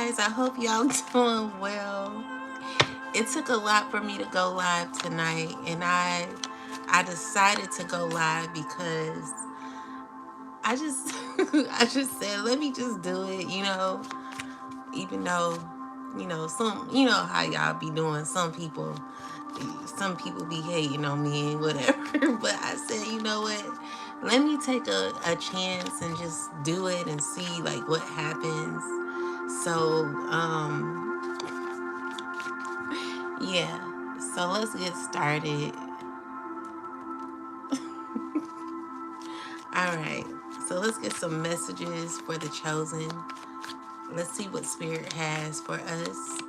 guys. I hope y'all doing well. It took a lot for me to go live tonight, and I decided to go live because I just I just said let me just do it, even though some how y'all be doing. Some people be hating on me and whatever, but I said, you know what? Let me take a chance and just do it and see like what happens. So, yeah. So let's get started. All right. So let's get some messages for the chosen. Let's see what Spirit has for us.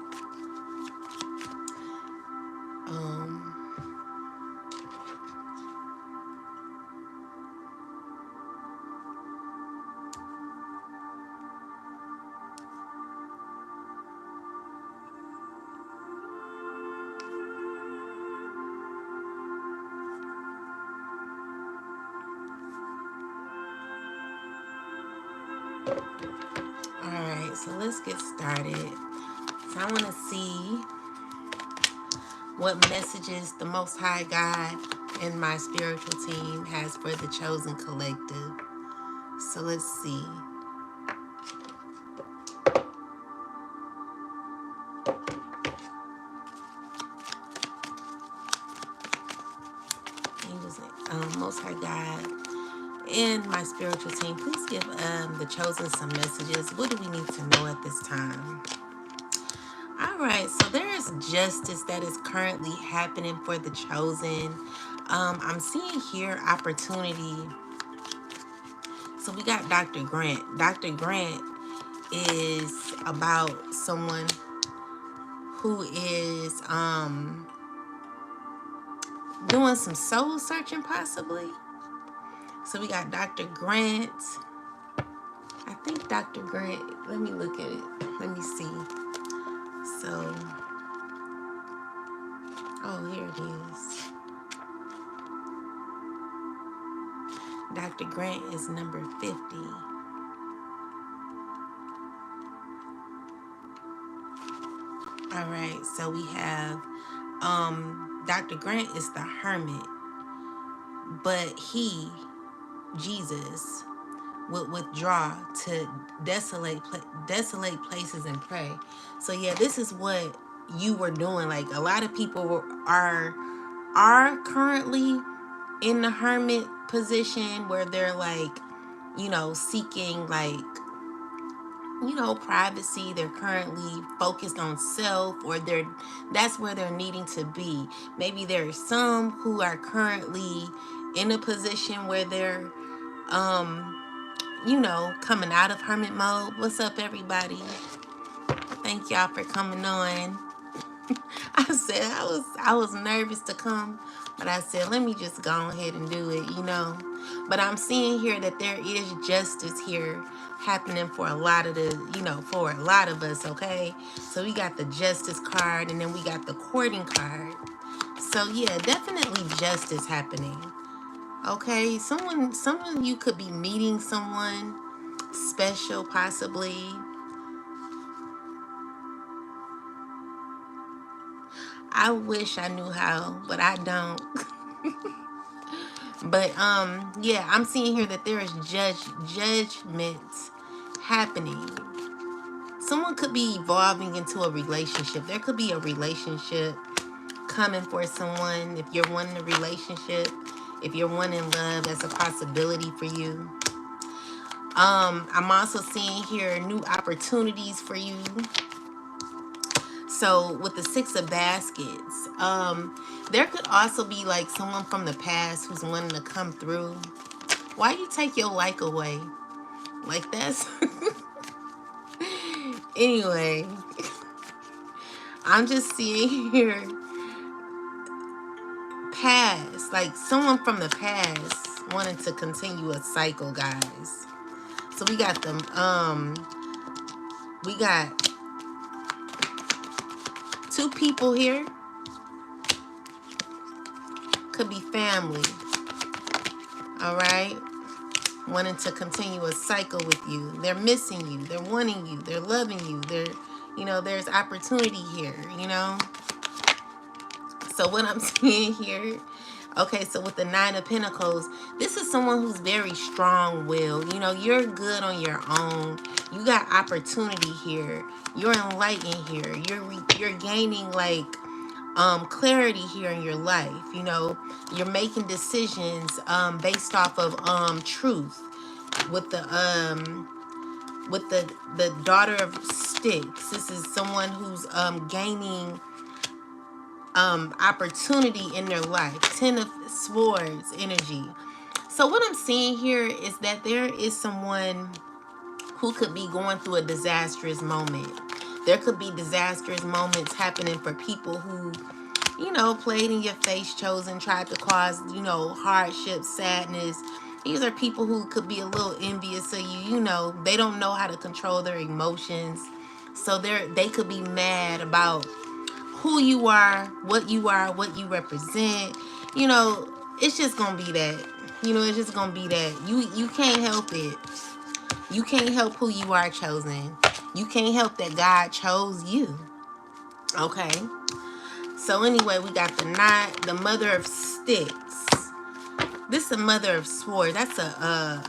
All right. So let's get started. So I want to see what messages the Most High God and my spiritual team has for the chosen collective. So let's see. Most High God and my spiritual team, please give the chosen some messages. What do we need to know at this time? All right, so there is justice that is currently happening for the chosen. I'm seeing here opportunity. So we got Dr. Grant. Dr. Grant is about someone who is doing some soul searching possibly. So we got Dr. Grant. I think Dr. Grant, let me look at it. Let me see. So, oh, here it is. Dr. Grant is number 50. All right, so we have Dr. Grant is the hermit, but he, Jesus, would withdraw to desolate places and pray. So yeah, this is what you were doing. Like a lot of people are currently in the hermit position where they're like, seeking like, privacy. They're currently focused on self, or that's where they're needing to be. Maybe there are some who are currently in a position where they're coming out of hermit mode. What's up, everybody? Thank y'all for coming on. I said I was nervous to come, but I said let me just go ahead and do it, But I'm seeing here that there is justice here happening for a lot of for a lot of us, okay? So we got the justice card, and then we got the courting card. So yeah, definitely justice happening. Okay, someone you could be meeting someone special possibly. I wish I knew how, but I don't. But yeah, I'm seeing here that there is judgment happening. Someone could be evolving into a relationship. There could be a relationship coming for someone. If you're wanting a relationship, if you're wanting love, that's a possibility for you. I'm also seeing here new opportunities for you. So with the 6 of baskets, there could also be like someone from the past who's wanting to come through. Why you take your like away? Like that's anyway. I'm just seeing here past, like someone from the past wanting to continue a cycle, guys. So we got them. We got 2 people here. Could be family. All right. Wanting to continue a cycle with you. They're missing you. They're wanting you. They're loving you. You know, there's opportunity here, you know. So what I'm seeing here, okay, so with the Nine of Pentacles, this is someone who's very strong-willed. You know, you're good on your own. You got opportunity here. You're enlightened here. You're gaining like clarity here in your life. You know, you're making decisions based off of truth. With the Daughter of Sticks, this is someone who's gaining opportunity in their life. Ten of Swords energy. So what I'm seeing here is that there is someone who could be going through a disastrous moment. There could be disastrous moments happening for people who, you know, played in your face, chosen, tried to cause, you know, hardship, sadness. These are people who could be a little envious of you. You know, they don't know how to control their emotions. So they could be mad about who you are, what you represent. You know, it's just gonna be that. You know, it's just gonna be that. You can't help it. You can't help who you are, chosen. You can't help that God chose you. Okay. So anyway, we got the Mother of Sticks. This is the Mother of Swords. That's a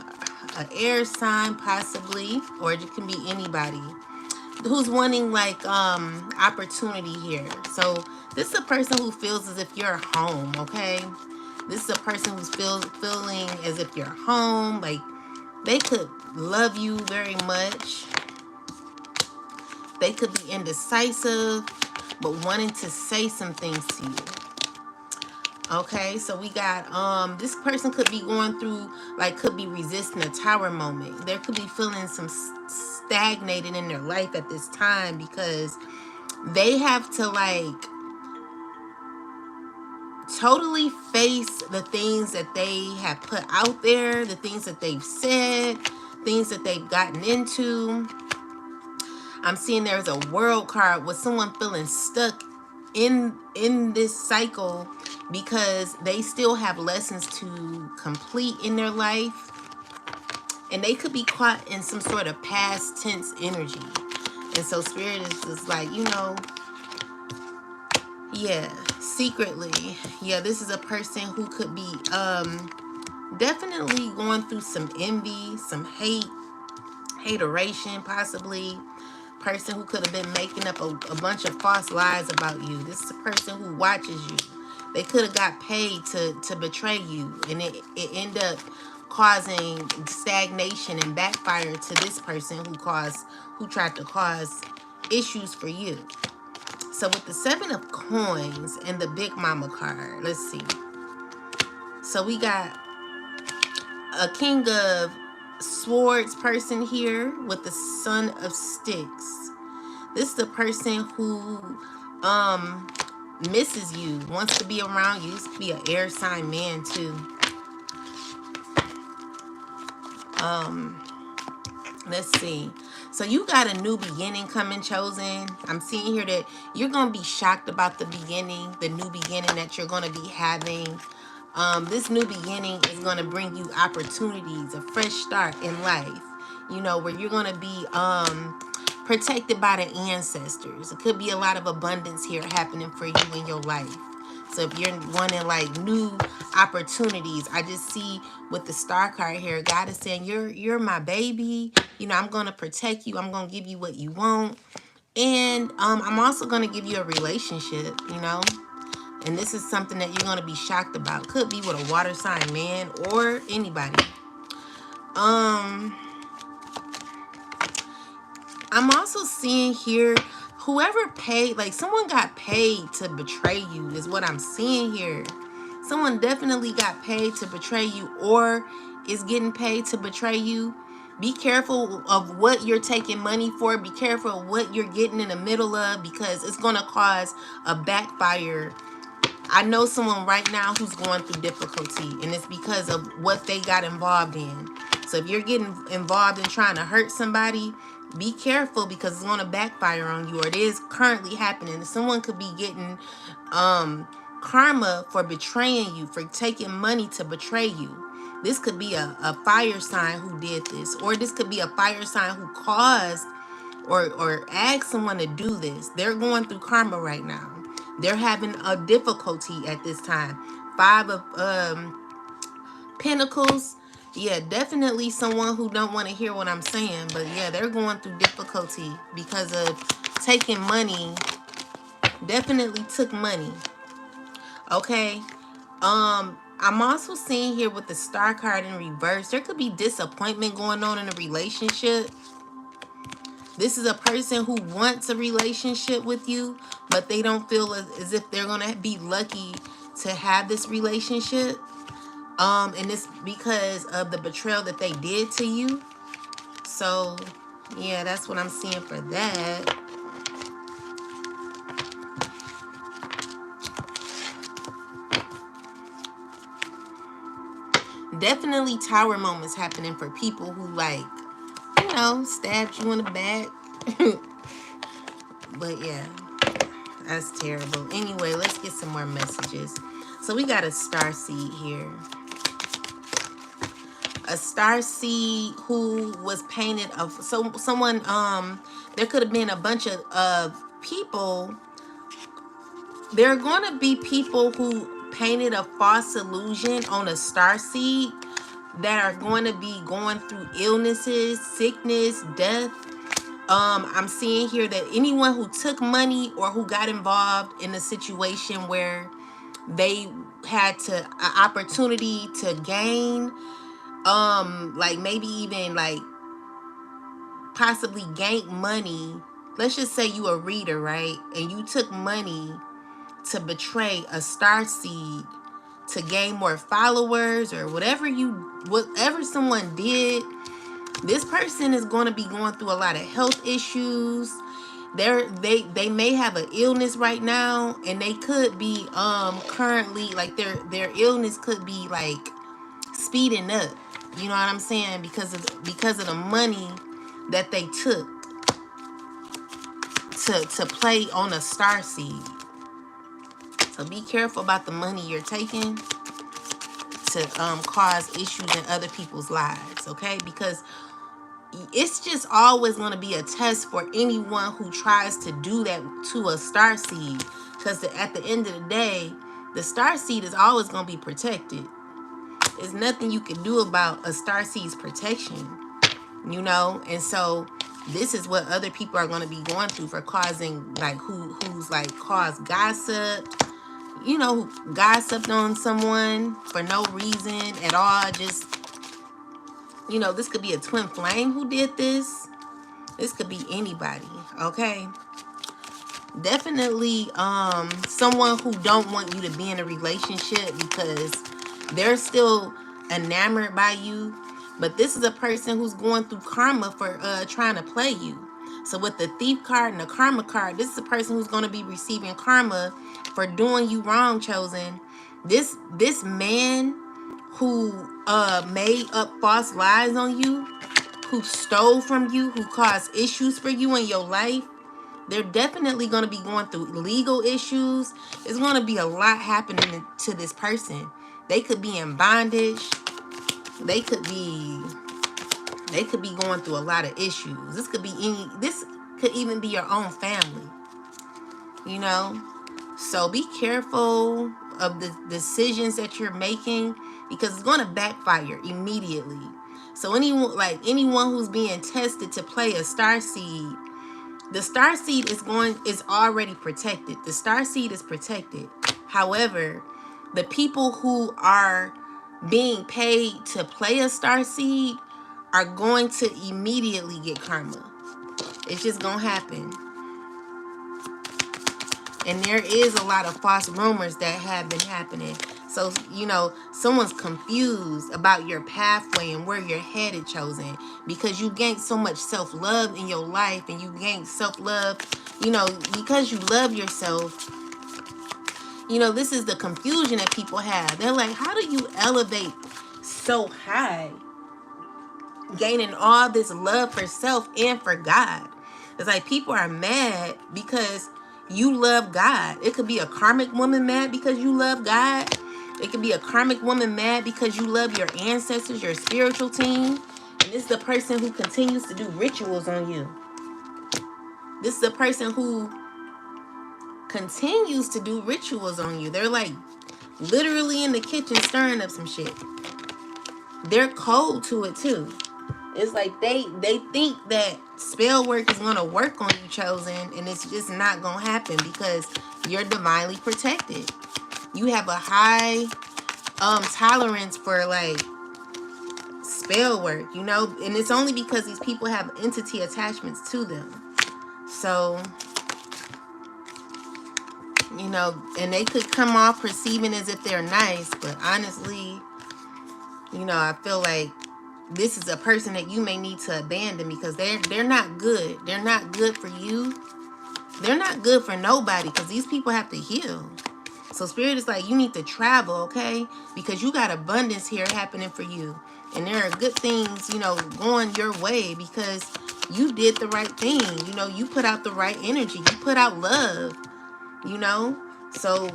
air sign possibly, or it can be anybody who's wanting like opportunity here. So this is a person who feels as if you're home, okay? This is a person who's feeling as if you're home, like they could love you very much. They could be indecisive, but wanting to say some things to you. Okay, so we got this person could be going through, like, could be resisting a tower moment. There could be feeling some stagnated in their life at this time because they have to like totally face the things that they have put out there, the things that they've said, things that they've gotten into. I'm seeing there's a World card with someone feeling stuck in this cycle because they still have lessons to complete in their life, and they could be caught in some sort of past tense energy. And so Spirit is just like, you know, yeah, secretly, yeah, this is a person who could be definitely going through some envy, some hateration, possibly. Person who could have been making up a bunch of false lies about you. This is a person who watches you. They could have got paid to betray you, and it ended up causing stagnation and backfire to this person who tried to cause issues for you. So with the Seven of Coins and the Big Mama card, let's see. So we got a King of Swords person here with the Son of Sticks. This is the person who misses you, wants to be around you. This could be an air sign man too. Let's see. So you got a new beginning coming, chosen. I'm seeing here that you're going to be shocked about the beginning, the new beginning that you're going to be having. This new beginning is going to bring you opportunities, a fresh start in life, you know, where you're going to be protected by the ancestors. It could be a lot of abundance here happening for you in your life. So if you're wanting like new opportunities, I just see with the Star card here, God is saying, you're my baby. You know, I'm going to protect you. I'm going to give you what you want. And I'm also going to give you a relationship, you know. And this is something that you're going to be shocked about. Could be with a water sign man or anybody. I'm also seeing here, whoever paid, like someone got paid to betray you is what I'm seeing here. Someone definitely got paid to betray you or is getting paid to betray you. Be careful of what you're taking money for. Be careful of what you're getting in the middle of, because it's going to cause a backfire. I know someone right now who's going through difficulty, and it's because of what they got involved in. So if you're getting involved in trying to hurt somebody, be careful, because it's going to backfire on you, or it is currently happening. Someone could be getting karma for betraying you, for taking money to betray you. This could be a fire sign who did this, or this could be a fire sign who caused or ask someone to do this. They're going through karma right now. They're having a difficulty at this time. Five of Pentacles. Yeah, definitely someone who don't want to hear what I'm saying. But yeah, they're going through difficulty because of taking money. Definitely took money. Okay. I'm also seeing here with the Star card in reverse, there could be disappointment going on in a relationship. This is a person who wants a relationship with you, but they don't feel as if they're going to be lucky to have this relationship. And it's because of the betrayal that they did to you. So, yeah, that's what I'm seeing for that. Definitely tower moments happening for people who, like, you know, stabbed you in the back. But yeah, that's terrible. Anyway, let's get some more messages. So we got a star seed here. A star seed who was painted of someone, there could have been a bunch of people. There are going to be people who painted a false illusion on a star seed that are going to be going through illnesses, sickness, death. I'm seeing here that anyone who took money or who got involved in a situation where they had an opportunity to gain, like maybe even like possibly gain money. Let's just say you a reader, right? And you took money to betray a star seed to gain more followers or whatever someone did. This person is going to be going through a lot of health issues. They may have an illness right now, and they could be currently, like, their illness could be like speeding up. You know what I'm saying? Because of the money that they took to play on a star seed. So be careful about the money you're taking to cause issues in other people's lives, okay? Because it's just always going to be a test for anyone who tries to do that to a star seed. Because at the end of the day, the star seed is always going to be protected. There's nothing you can do about a star seed's protection, you know? And so this is what other people are going to be going through for causing, like, who's like caused gossip, you know, who gossiped on someone for no reason at all. Just, you know, this could be a twin flame who did this. This could be anybody, okay? Definitely someone who don't want you to be in a relationship because they're still enamored by you. But this is a person who's going through karma for trying to play you. So with the Thief card and the Karma card, this is a person who's going to be receiving karma for doing you wrong, Chosen. This man who made up false lies on you, who stole from you, who caused issues for you in your life, they're definitely going to be going through legal issues. There's going to be a lot happening to this person. They could be in bondage. They could be going through a lot of issues. This could even be your own family, you know? So be careful of the decisions that you're making because it's going to backfire immediately. So anyone who's being tested to play a star seed, the star seed is already protected. The star seed is protected. However, the people who are being paid to play a star seed are going to immediately get karma. It's just gonna happen. And there is a lot of false rumors that have been happening. So, you know, someone's confused about your pathway and where you're headed, Chosen, because you gained so much self-love in your life, and you gained self-love, you know, because you love yourself. You know, this is the confusion that people have. They're like, how do you elevate so high, gaining all this love for self and for God? It's like people are mad because you love God. It could be a karmic woman mad because you love God. It could be a karmic woman mad because you love your ancestors, your spiritual team. And it's the person who continues to do rituals on you. This is a person who continues to do rituals on you. They're like literally in the kitchen stirring up some shit. They're cold to it too. It's like they think that spell work is gonna work on you, chosen, and it's just not gonna happen because you're divinely protected. You have a high tolerance for like spell work, you know, and it's only because these people have entity attachments to them. So, you know, and they could come off perceiving as if they're nice, but honestly, you know, I feel like this is a person that you may need to abandon because they're not good. They're not good for you. They're not good for nobody because these people have to heal. So Spirit is like, you need to travel, okay? Because you got abundance here happening for you. And there are good things, you know, going your way because you did the right thing. You know, you put out the right energy. You put out love, you know? So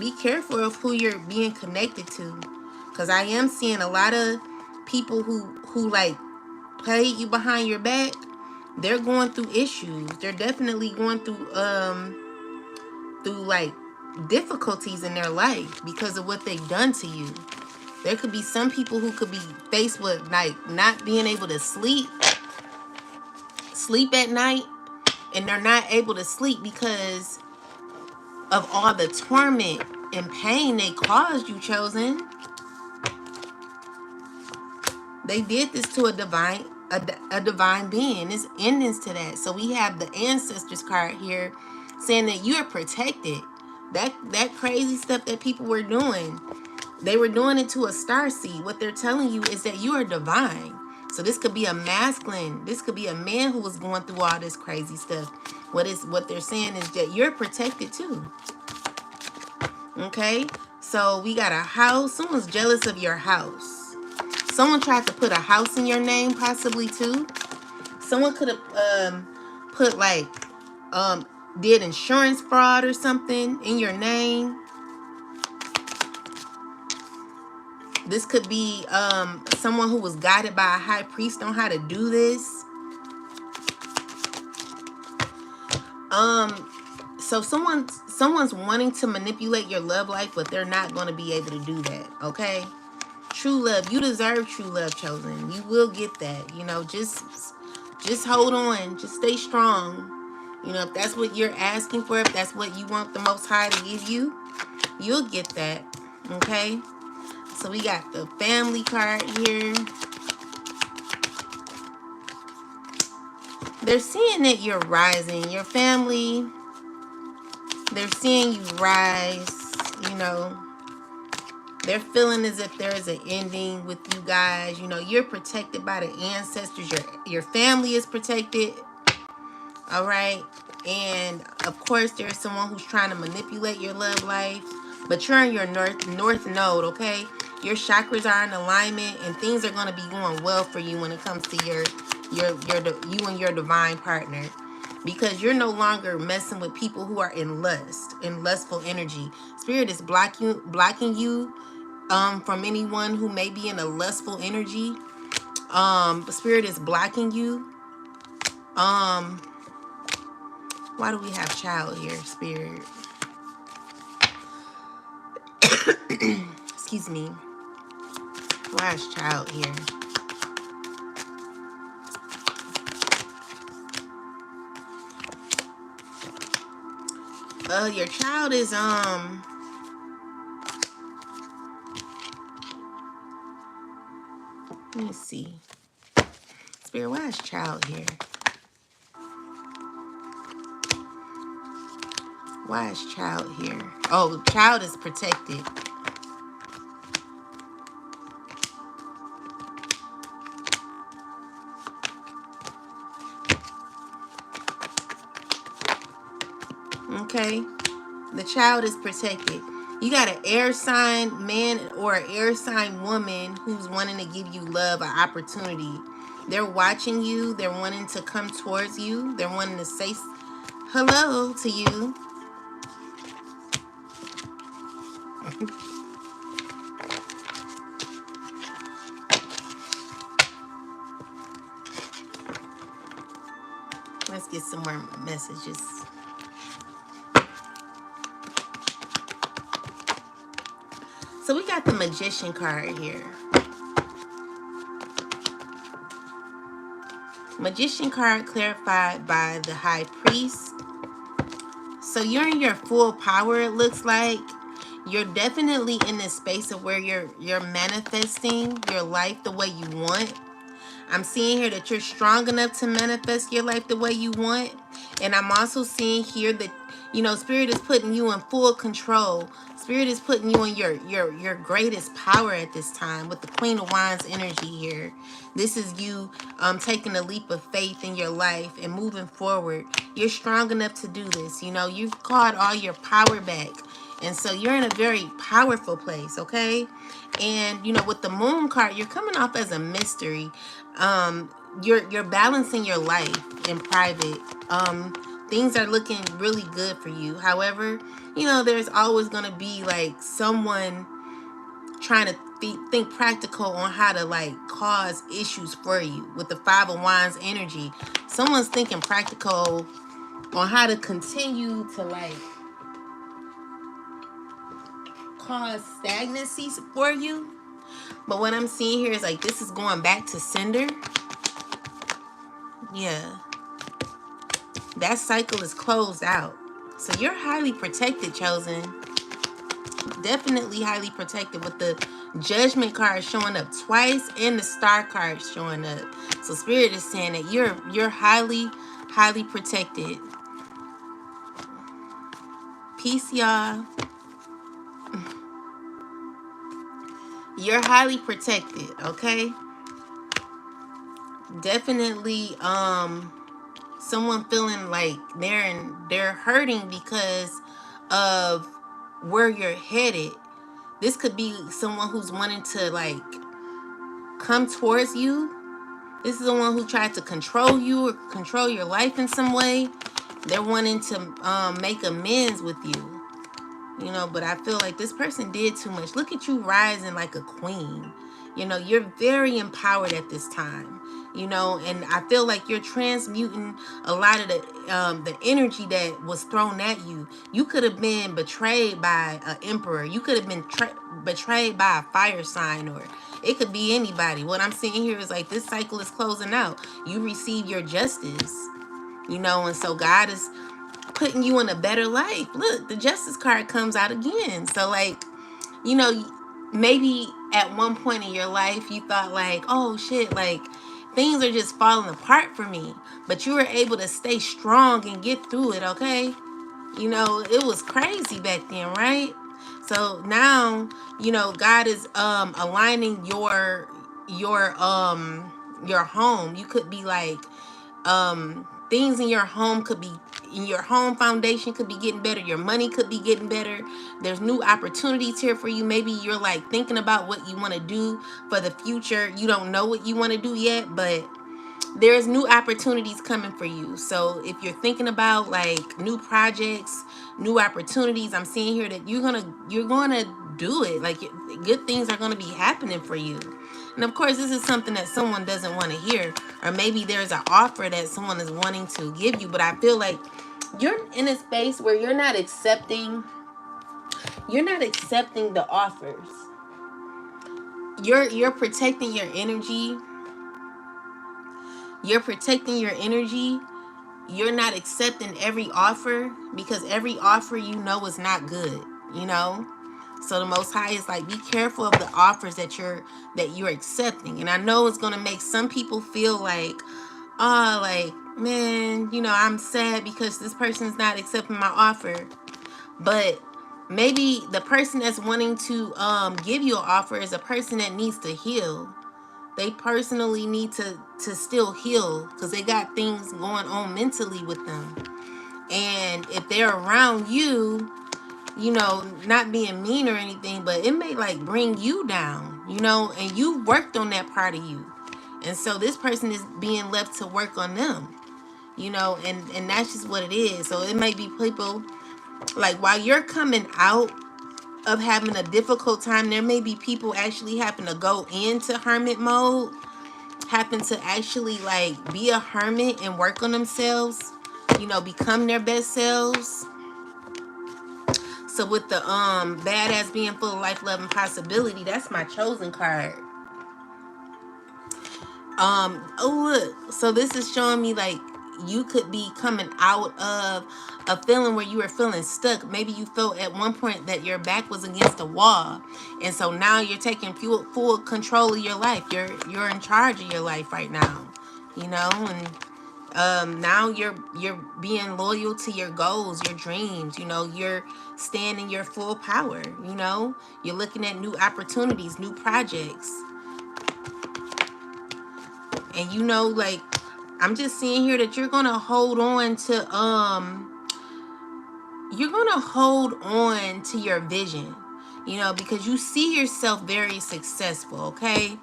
be careful of who you're being connected to. Because I am seeing a lot of people who like play you behind your back. They're going through issues. They're definitely going through like difficulties in their life because of what they've done to you. There could be some people who could be faced with like not being able to sleep at night, and they're not able to sleep because of all the torment and pain they caused you, chosen. They did this to a divine being. There's endings to that. So we have the ancestors card here saying that you're protected. That crazy stuff that people were doing, they were doing it to a starseed. What they're telling you is that you are divine. So this could be a masculine. This could be a man who was going through all this crazy stuff. What they're saying is that you're protected too. Okay? So we got a house. Someone's jealous of your house. Someone tried to put a house in your name possibly too. Someone could have put like did insurance fraud or something in your name. This could be someone who was guided by a high priest on how to do this. So someone's wanting to manipulate your love life, but they're not going to be able to do that, okay? True love. You deserve true love, chosen. You will get that. You know, just hold on. Just stay strong. You know, if that's what you're asking for, if that's what you want the Most High to give you, you'll get that, okay? So we got the family card here. They're seeing that you're rising. Your family, they're seeing you rise, you know. They're feeling as if there is an ending with you guys. You know, you're protected by the ancestors. Your family is protected. All right. And of course, there's someone who's trying to manipulate your love life. But you're in your north node, okay? Your chakras are in alignment, and things are going to be going well for you when it comes to you and your divine partner, because you're no longer messing with people who are in lustful energy. Spirit is blocking you from anyone who may be in a lustful energy. Spirit is blocking you. Why do we have child here, Spirit? Excuse me. Why is child here? Your child is let me see. Spirit, why is child here? Why is child here? Oh, child is protected. Okay, the child is protected. You got an air sign man or an air sign woman who's wanting to give you love, an opportunity. They're watching you. They're wanting to come towards you. They're wanting to say hello to you. Let's get some more messages. So we got the Magician card here. Magician card clarified by the High Priest. So you're in your full power, it looks like. You're definitely in this space of where you're manifesting your life the way you want. I'm seeing here that you're strong enough to manifest your life the way you want. And I'm also seeing here that, you know, Spirit is putting you in full control. Spirit is putting you in your greatest power at this time with the Queen of Wands energy here. This is you taking a leap of faith in your life and moving forward. You're strong enough to do this. You know, you've called all your power back. And so you're in a very powerful place, okay? And, you know, with the Moon card, you're coming off as a mystery. You're balancing your life in private. Things are looking really good for you. However, you know, there's always going to be like someone trying to think practical on how to like cause issues for you. With the Five of Wands energy, someone's thinking practical on how to continue to like cause stagnancy for you. But what I'm seeing here is like this is going back to sender. Yeah, that cycle is closed out. So you're highly protected, Chosen. Definitely highly protected with the Judgment card showing up twice and the Star card showing up. So Spirit is saying that you're highly protected. Peace, y'all. You're highly protected, okay? Definitely someone feeling like they're hurting because of where you're headed. This could be someone who's wanting to like come towards you. This is the one who tried to control you or control your life in some way. They're wanting to make amends with you. You know, but I feel like this person did too much. Look at you rising like a queen. You know, you're very empowered at this time. You know, and I feel like you're transmuting a lot of the energy that was thrown at you. You could have been betrayed by an emperor. You could have been betrayed by a fire sign, or it could be anybody. What I'm seeing here is like this cycle is closing out. You receive your justice. You know, and so God is putting you in a better life. Look, the Justice card comes out again. So like, you know, maybe at one point in your life you thought like, oh shit, like things are just falling apart for me, but you were able to stay strong and get through it, okay? You know, it was crazy back then, right? So now, you know, God is aligning your home. You could be like things in your home could be, in your home foundation could be getting better. Your money could be getting better. There's new opportunities here for you. Maybe you're like thinking about what you want to do for the future. You don't know what you want to do yet, but there's new opportunities coming for you. So if you're thinking about like new projects, new opportunities, I'm seeing here that you're gonna do it. Like good things are gonna be happening for you. And of course, this is something that someone doesn't want to hear, or maybe there's an offer that someone is wanting to give you. But I feel like you're in a space where you're not accepting the offers. You're protecting your energy. You're protecting your energy. You're not accepting every offer, because every offer you know is not good, you know? So the Most High is like, be careful of the offers that you're accepting. And I know it's going to make some people feel like, oh, like, man, you know, I'm sad because this person's not accepting my offer. But maybe the person that's wanting to give you an offer is a person that needs to heal. They personally need to still heal, because they got things going on mentally with them. And if they're around you, you know, not being mean or anything, but it may like bring you down, you know, and you worked on that part of you. And so this person is being left to work on them, you know, and that's just what it is. So it may be people like, while you're coming out of having a difficult time, there may be people actually having to go into hermit mode happen to actually like be a hermit and work on themselves, become their best selves. So with the badass being full of life, love, and possibility, that's my chosen card. Oh look, so this is showing me like you could be coming out of a feeling where you were feeling stuck. Maybe you felt at one point that your back was against a wall, and so now you're taking full control of your life. You're in charge of your life right now, and now you're being loyal to your goals, your dreams. You're staying in your full power. You're looking at new opportunities, new projects. And like, I'm just seeing here that you're gonna hold on to your vision, because you see yourself very successful, okay?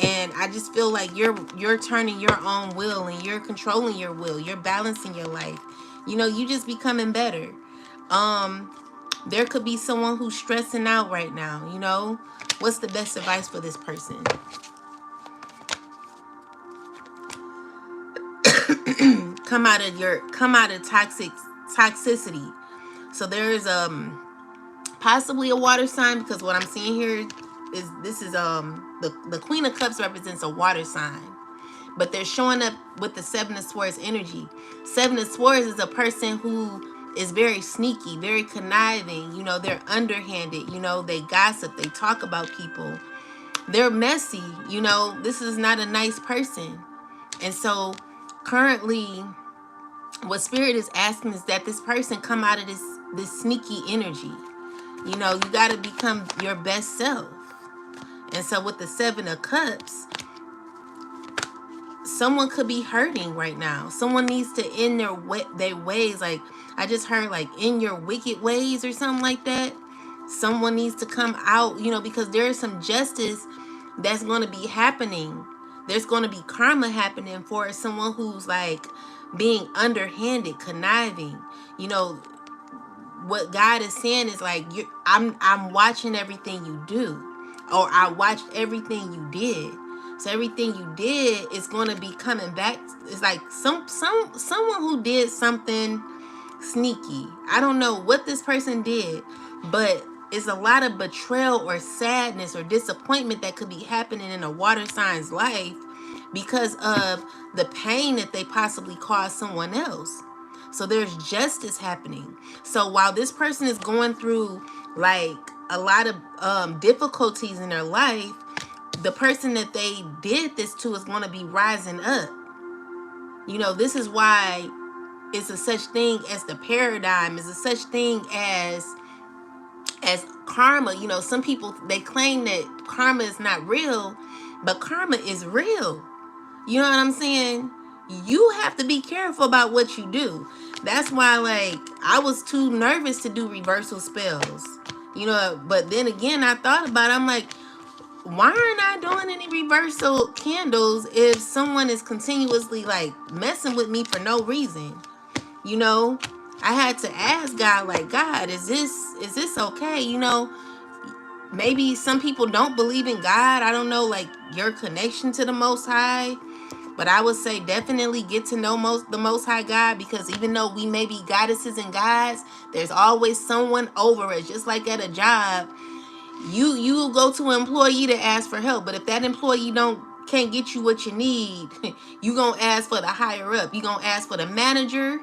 And I just feel like you're turning your own will, and you're controlling your will, you're balancing your life. You just becoming better. There could be someone who's stressing out right now. What's the best advice for this person? come out of toxicity. So there's possibly a water sign, because what I'm seeing here is the Queen of Cups represents a water sign, but they're showing up with the Seven of Swords energy. Seven of Swords is a person who is very sneaky, very conniving. They're underhanded. They gossip, they talk about people, they're messy. This is not a nice person. And so currently, what Spirit is asking is that this person come out of this sneaky energy. You got to become your best self. And so with the Seven of Cups, someone could be hurting right now. Someone needs to end their ways. Like, I just heard, like, in your wicked ways or something like that. Someone needs to come out, because there is some justice that's going to be happening. There's going to be karma happening for someone who's like being underhanded, conniving. What God is saying is like, I'm watching everything you do, or I watched everything you did. So everything you did is going to be coming back. It's like someone who did something sneaky. I don't know what this person did, but it's a lot of betrayal or sadness or disappointment that could be happening in a water sign's life because of the pain that they possibly caused someone else. So there's justice happening. So while this person is going through like a lot of difficulties in their life, the person that they did this to is going to be rising up. This is why it's a such thing as the paradigm, is a such thing as karma. Some people, they claim that karma is not real, but karma is real. You know what I'm saying? You have to be careful about what you do. That's why, like, I was too nervous to do reversal spells. But then again, I thought about it. I'm like, why aren't I doing any reversal candles if someone is continuously like messing with me for no reason? I had to ask God, like, God, is this okay? Maybe some people don't believe in God. I don't know, like, your connection to the Most High. But I would say definitely get to know the Most High God, because even though we may be goddesses and gods, there's always someone over us. Just like at a job, you go to an employee to ask for help, but if that employee can't get you what you need, you gonna ask for the higher up. You gonna ask for the manager.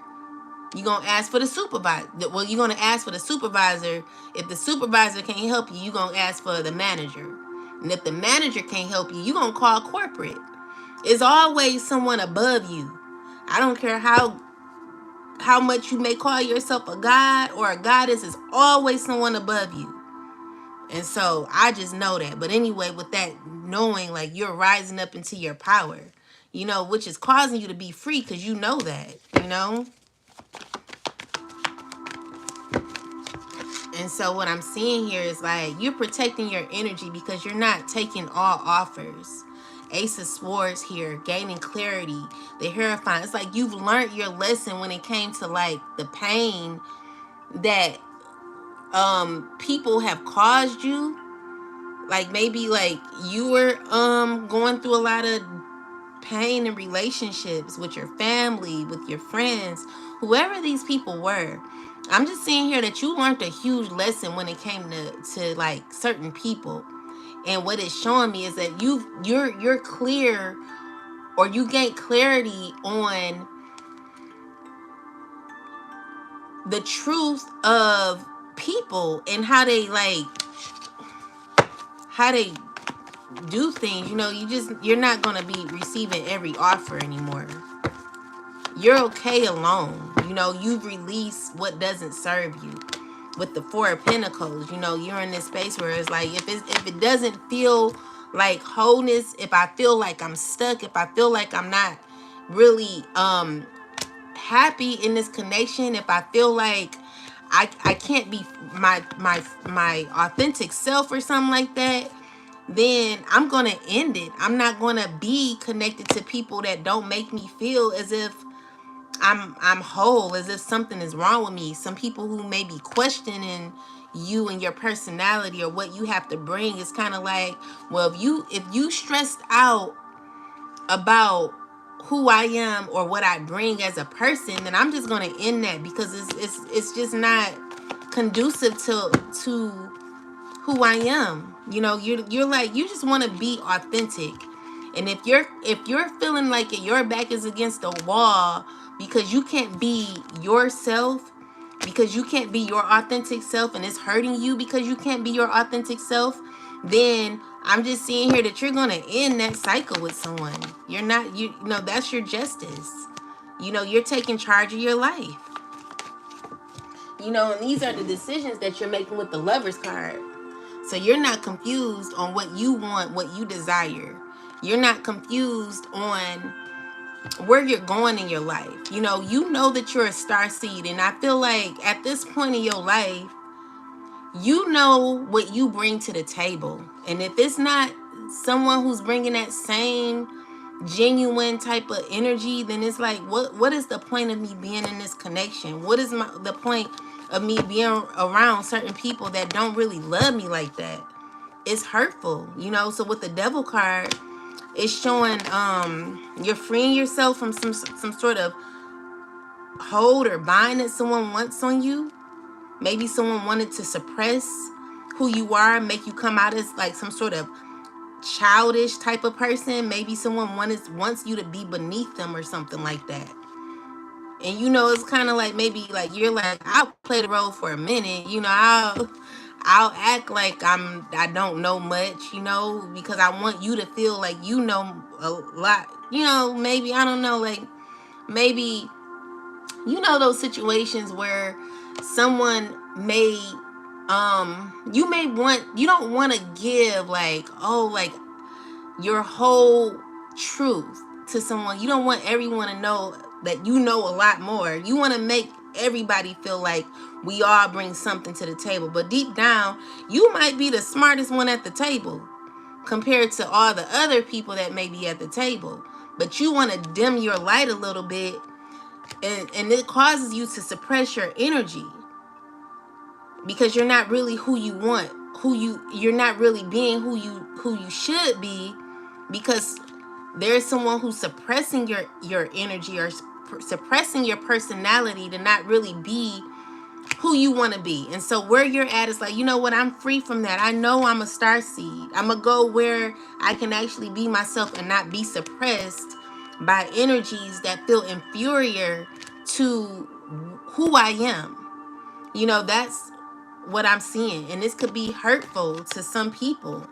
You gonna ask for the supervisor. Well, you're gonna ask for the supervisor. If the supervisor can't help you, you gonna ask for the manager. And if the manager can't help you, you gonna call corporate. It's always someone above you. I don't care how much you may call yourself a god or a goddess, is always someone above you. And so I just know that. But anyway, with that knowing, like, you're rising up into your power, which is causing you to be free, because you know that, And so what I'm seeing here is like you're protecting your energy because you're not taking all offers. Ace of Swords here, gaining clarity, the Hierophant. It's like you've learned your lesson when it came to like the pain that people have caused you. Like maybe like you were going through a lot of pain in relationships with your family, with your friends, whoever these people were. I'm just seeing here that you learned a huge lesson when it came to like certain people. And what it's showing me is that you're clear, or you gain clarity on the truth of people and how they do things. You're not going to be receiving every offer anymore. You're okay alone. You've released what doesn't serve you. With the Four of Pentacles, you're in this space where it's like, if it doesn't feel like wholeness, if I feel like I'm stuck, if I feel like I'm not really happy in this connection, if I feel like I can't be my authentic self or something like that, then I'm gonna end it. I'm not gonna be connected to people that don't make me feel as if I'm whole, as if something is wrong with me. Some people who may be questioning you and your personality or what you have to bring. It's kind of like, well, if you stressed out about who I am or what I bring as a person, then I'm just gonna end that, because it's just not conducive to who I am. You're like, you just want to be authentic. And if you're feeling like your back is against the wall because you can't be yourself, because you can't be your authentic self, and it's hurting you because you can't be your authentic self, then I'm just seeing here that you're gonna end that cycle with someone. You're not, that's your justice. You're taking charge of your life. And these are the decisions that you're making with the Lovers card. So you're not confused on what you want, what you desire. You're not confused on where you're going in your life. You know that you're a star seed, and I feel like at this point in your life, you know what you bring to the table. And if it's not someone who's bringing that same genuine type of energy, then it's like, what is the point of me being in this connection? What is the point of me being around certain people that don't really love me like that? It's hurtful. So with the Devil card, it's showing you're freeing yourself from some sort of hold or bind that someone wants on you. Maybe someone wanted to suppress who you are, make you come out as like some sort of childish type of person. Maybe someone wants you to be beneath them or something like that. And it's kind of like, maybe like you're like, I'll play the role for a minute. I'll act like I don't know much, because I want you to feel like you know a lot. Maybe, I don't know, like maybe those situations where someone may you don't want to give like, oh, like your whole truth to someone. You don't want everyone to know that you know a lot more. You want to make everybody feel like we all bring something to the table, but deep down you might be the smartest one at the table compared to all the other people that may be at the table. But you want to dim your light a little bit, and it causes you to suppress your energy, because you're not really who you want, you're not really being who you should be, because there's someone who's suppressing your energy or suppressing your personality to not really be who you want to be. And so where you're at is like, you know what, I'm free from that. I know I'm a star seed. I'm gonna go where I can actually be myself and not be suppressed by energies that feel inferior to who I am. That's what I'm seeing. And this could be hurtful to some people,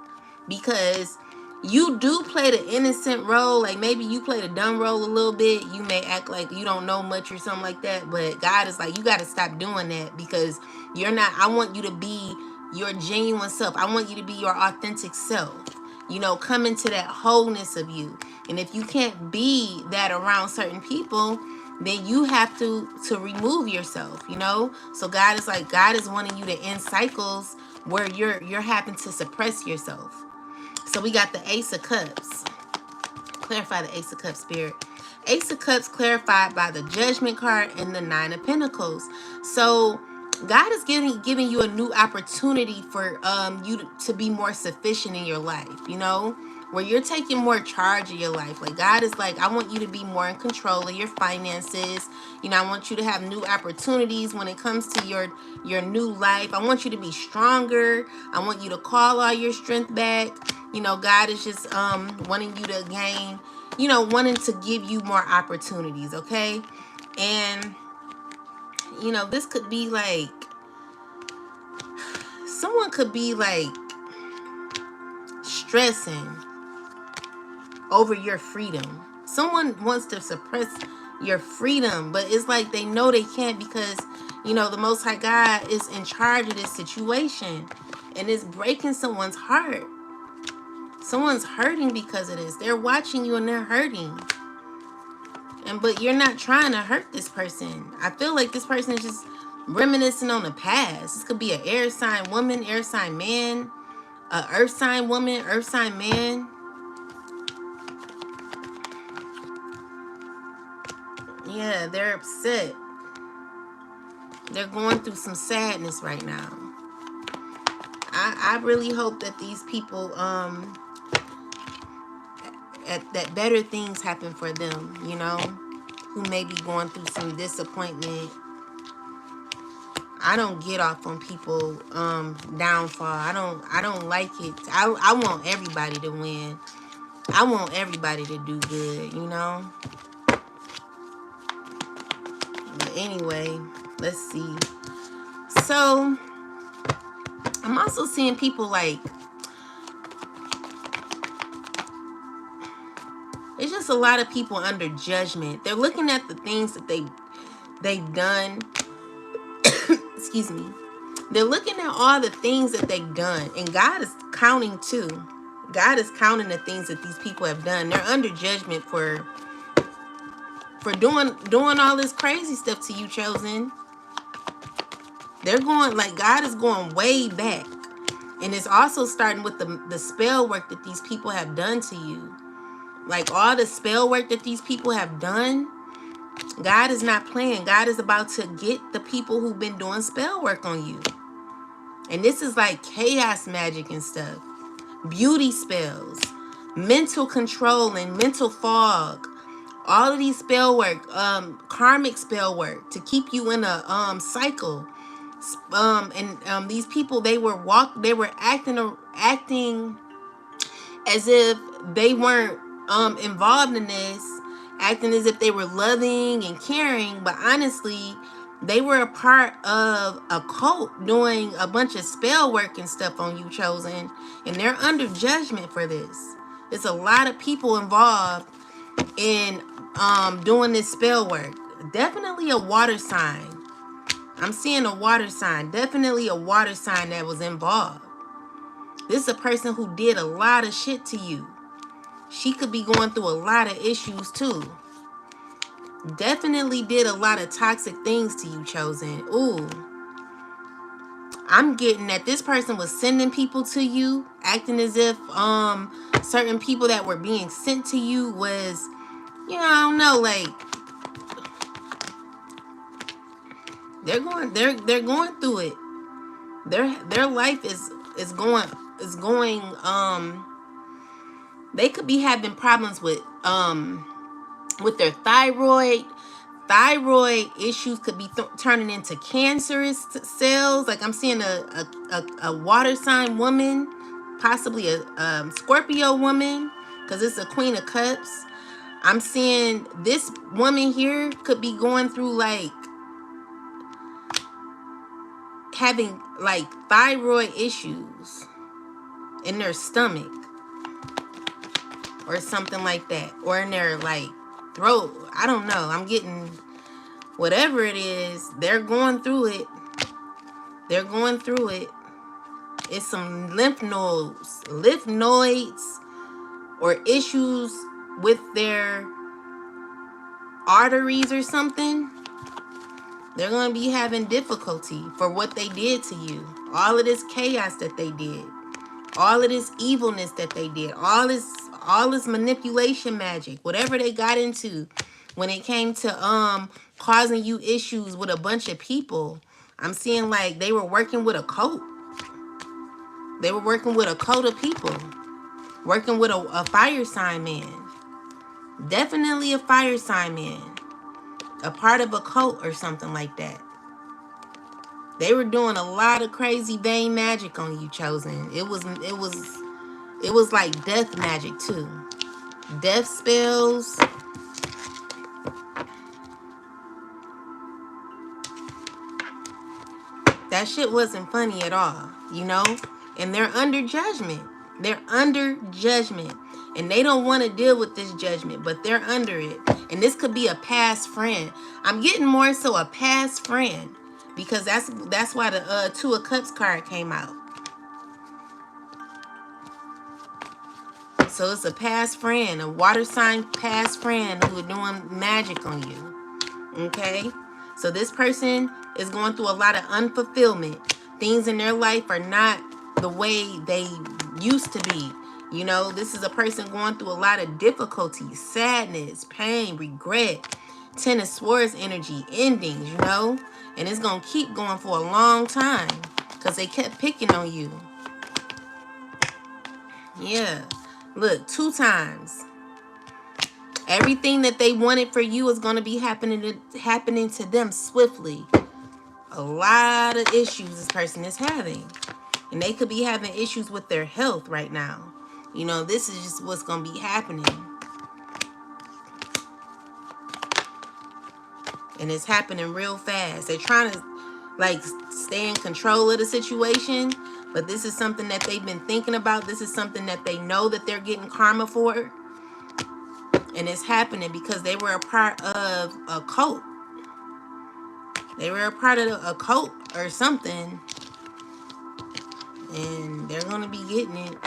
because you do play the innocent role. Like maybe you play the dumb role a little bit. You may act like you don't know much or something like that. But God is like, you got to stop doing that, because you're not, I want you to be your genuine self. I want you to be your authentic self. Come into that wholeness of you. And if you can't be that around certain people, then you have to remove yourself, So God is like, God is wanting you to end cycles where you're having to suppress yourself. So we got the Ace of Cups. Clarify the Ace of Cups, Spirit. Ace of Cups clarified by the Judgment card and the Nine of Pentacles. So God is giving you a new opportunity for you to be more sufficient in your life, where you're taking more charge of your life. Like God is like, I want you to be more in control of your finances. You know, I want you to have new opportunities when it comes to your new life. I want you to be stronger. I want you to call all your strength back. You know, God is just wanting you to gain, you know, wanting to give you more opportunities, okay? And you know, this could be like, someone could be like stressing over your freedom. Someone wants to suppress your freedom, but it's like they know they can't because, you know, the Most High God is in charge of this situation, and it's breaking someone's heart. Someone's hurting because of this. They're watching you and they're hurting. But you're not trying to hurt this person. I feel like this person is just reminiscing on the past. This could be an air sign woman, air sign man, a earth sign woman, earth sign man. Yeah, they're upset. They're going through some sadness right now. I really hope that these people that better things happen for them, you know, who may be going through some disappointment. I don't get off on people downfall. I don't like it. I want everybody to win. I want everybody to do good, you know. But anyway, let's see. So I'm also seeing people like, it's just a lot of people under judgment. They're looking at the things that they've done. Excuse me. They're looking at all the things that they've done, and God is counting too. God is counting the things that these people have done. They're under judgment for doing all this crazy stuff to you, chosen. They're going, like, God is going way back. And it's also starting with the spell work that these people have done to you. Like, all the spell work that these people have done, God is not playing. God is about to get the people who've been doing spell work on you. And this is like chaos magic and stuff. Beauty spells, mental control and mental fog. All of these spell work, karmic spell work to keep you in a cycle. These people, they were acting as if they weren't involved in this, acting as if they were loving and caring, but honestly, they were a part of a cult doing a bunch of spell work and stuff on you, chosen, and they're under judgment for this. There's a lot of people involved in doing this spell work. Definitely a water sign. I'm seeing a water sign. Definitely a water sign that was involved. This is a person who did a lot of shit to you. She could be going through a lot of issues too. Definitely did a lot of toxic things to you, chosen. Ooh. I'm getting that this person was sending people to you, acting as if certain people that were being sent to you was, you know, I don't know, like, they're going through it. Their life is going they could be having problems with their thyroid. Thyroid issues could be turning into cancerous cells. Like, I'm seeing a water sign woman, possibly a Scorpio woman, because it's a Queen of Cups. I'm seeing this woman here could be going through, like, having, like, thyroid issues in their stomach or something like that, or in their, like, throat. I don't know. I'm getting whatever it is. They're going through it. They're going through it. It's some lymph nodes or issues with their arteries or something. They're going to be having difficulty for what they did to you. All of this chaos that they did. All of this evilness that they did. All this manipulation magic. Whatever they got into when it came to causing you issues with a bunch of people. I'm seeing like they were working with a cult. They were working with a cult of people. Working with a fire sign man. Definitely a fire sign man. A part of a cult or something like that. They were doing a lot of crazy vain magic on you, Chosen. It was like death magic too. Death spells. That shit wasn't funny at all, you know? And they're under judgment. They're under judgment. And they don't want to deal with this judgment, but they're under it. And this could be a past friend. I'm getting more so a past friend. Because that's why the Two of Cups card came out. So it's a past friend, a water sign past friend who are doing magic on you. Okay? So this person is going through a lot of unfulfillment. Things in their life are not the way they used to be. You know, this is a person going through a lot of difficulties, sadness, pain, regret, Ten of Swords energy, endings, you know? And it's going to keep going for a long time because they kept picking on you. Yeah. Look, 2 times. Everything that they wanted for you is going to be happening to them swiftly. A lot of issues this person is having. And they could be having issues with their health right now. You know, this is just what's going to be happening. And it's happening real fast. They're trying to, like, stay in control of the situation. But this is something that they've been thinking about. This is something that they know that they're getting karma for. And it's happening because they were a part of a cult. They were a part of a cult or something. And they're going to be getting it.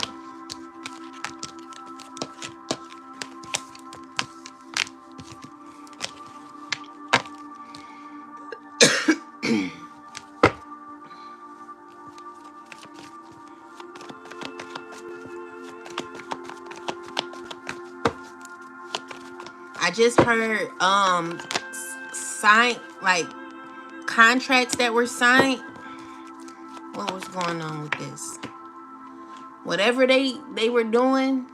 I just heard sign, like, contracts that were signed. What was going on with this? Whatever they were doing,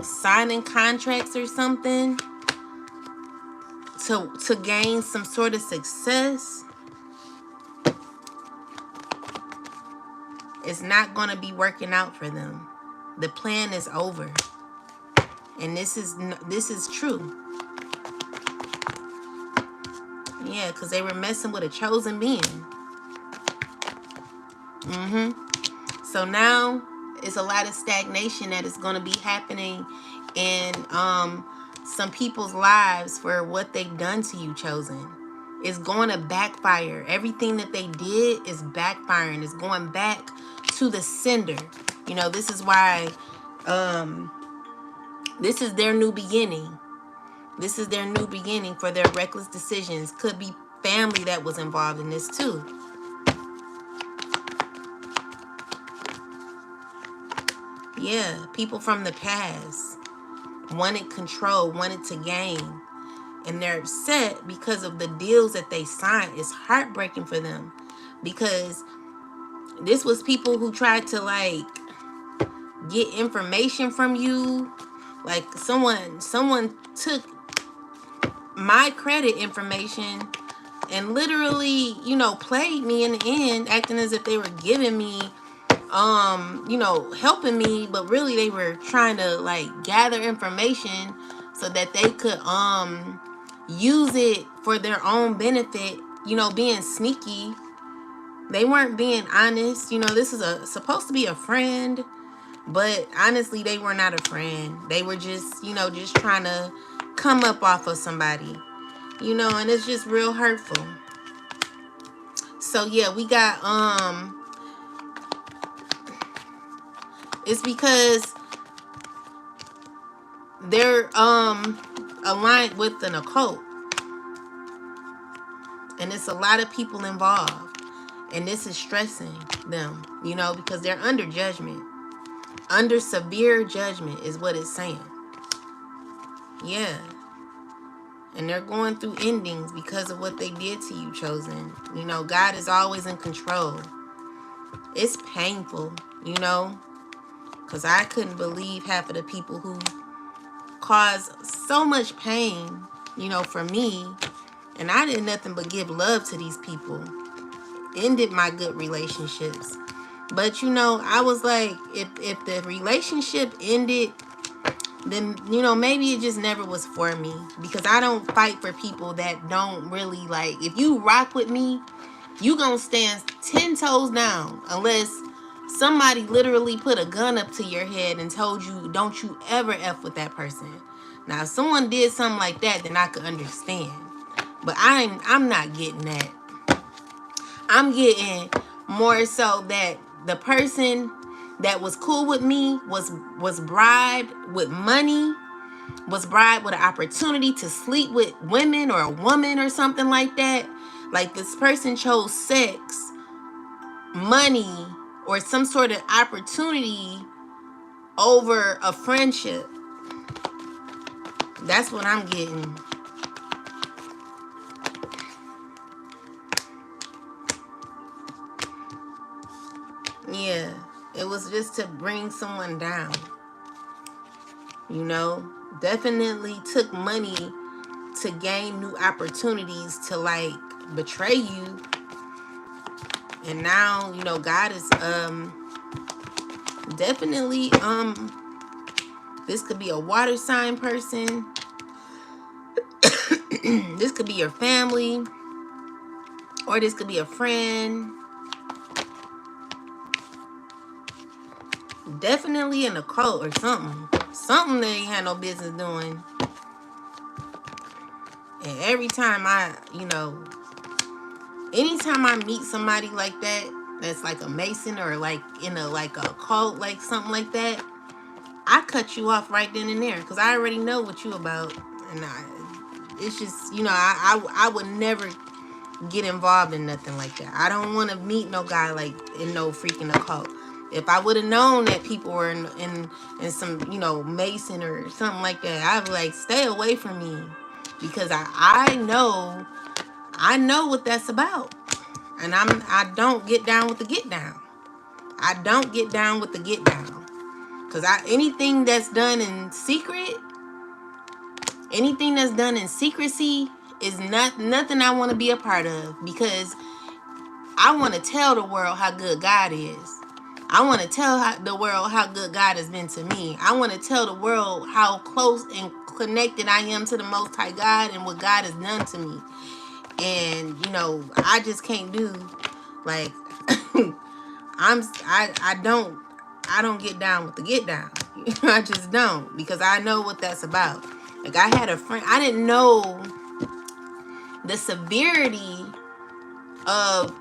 signing contracts or something to gain some sort of success, it's not going to be working out for them. The plan is over. And this is true. Yeah, because they were messing with a chosen being. So now it's a lot of stagnation that is going to be happening in some people's lives for what they've done to you, Chosen. It's going to backfire. Everything that they did is backfiring. It's going back to the sender. You know, this is why this is their new beginning. This is their new beginning for their reckless decisions. Could be family that was involved in this too. Yeah, people from the past wanted control, wanted to gain. And they're upset because of the deals that they signed. It's heartbreaking for them. Because this was people who tried to, like, get information from you. Like, someone took my credit information and literally, you know, played me in the end, acting as if they were giving me you know, helping me, but really they were trying to, like, gather information so that they could use it for their own benefit, you know, being sneaky. They weren't being honest. You know, this is supposed to be a friend, but honestly, they were not a friend. They were just, you know, just trying to come up off of somebody, you know, and it's just real hurtful. So yeah, we got it's because they're aligned with an occult. And it's a lot of people involved. And this is stressing them, you know, because they're under judgment. Under severe judgment is what it's saying. Yeah. And they're going through endings because of what they did to you, Chosen. You know, God is always in control. It's painful, you know, Because I couldn't believe half of the people who caused so much pain, for me. And I did nothing but give love to these people. Ended my good relationships. But I was like, if the relationship ended, then maybe it just never was for me, because I don't fight for people that don't really like. If you rock with me, you gonna stand 10 toes down, unless somebody literally put a gun up to your head and told you don't you ever F with that person. Now if someone did something like that, then I could understand, but I'm not getting that. I'm getting more so that the person that was cool with me was bribed with money, was bribed with an opportunity to sleep with women or a woman or something like that. Like this person chose sex, money, or some sort of opportunity over a friendship. That's what I'm getting. Yeah, it was just to bring someone down. Definitely took money to gain new opportunities to like betray you. And now, God is definitely this could be a water sign person. This could be your family, or this could be a friend. Definitely in a cult or something. Something they ain't had no business doing. And every time anytime I meet somebody like that, that's like a Mason or like in a cult, like something like that, I cut you off right then and there, because I already know what you about. And it's just, I would never get involved in nothing like that. I don't want to meet no guy like in no freaking occult. If I would have known that people were in some, Mason or something like that, I'd be like, stay away from me. Because I know what that's about. And I don't get down with the get down. I don't get down with the get down. Because anything that's done in secret, anything that's done in secrecy is nothing I want to be a part of, because I want to tell the world how good God is. I want to tell the world how good God has been to me. I want to tell the world how close and connected I am to the Most High God and what God has done to me. And I just can't do like I don't get down with the get down. I just don't, because I know what that's about. Like I had a friend, I didn't know the severity of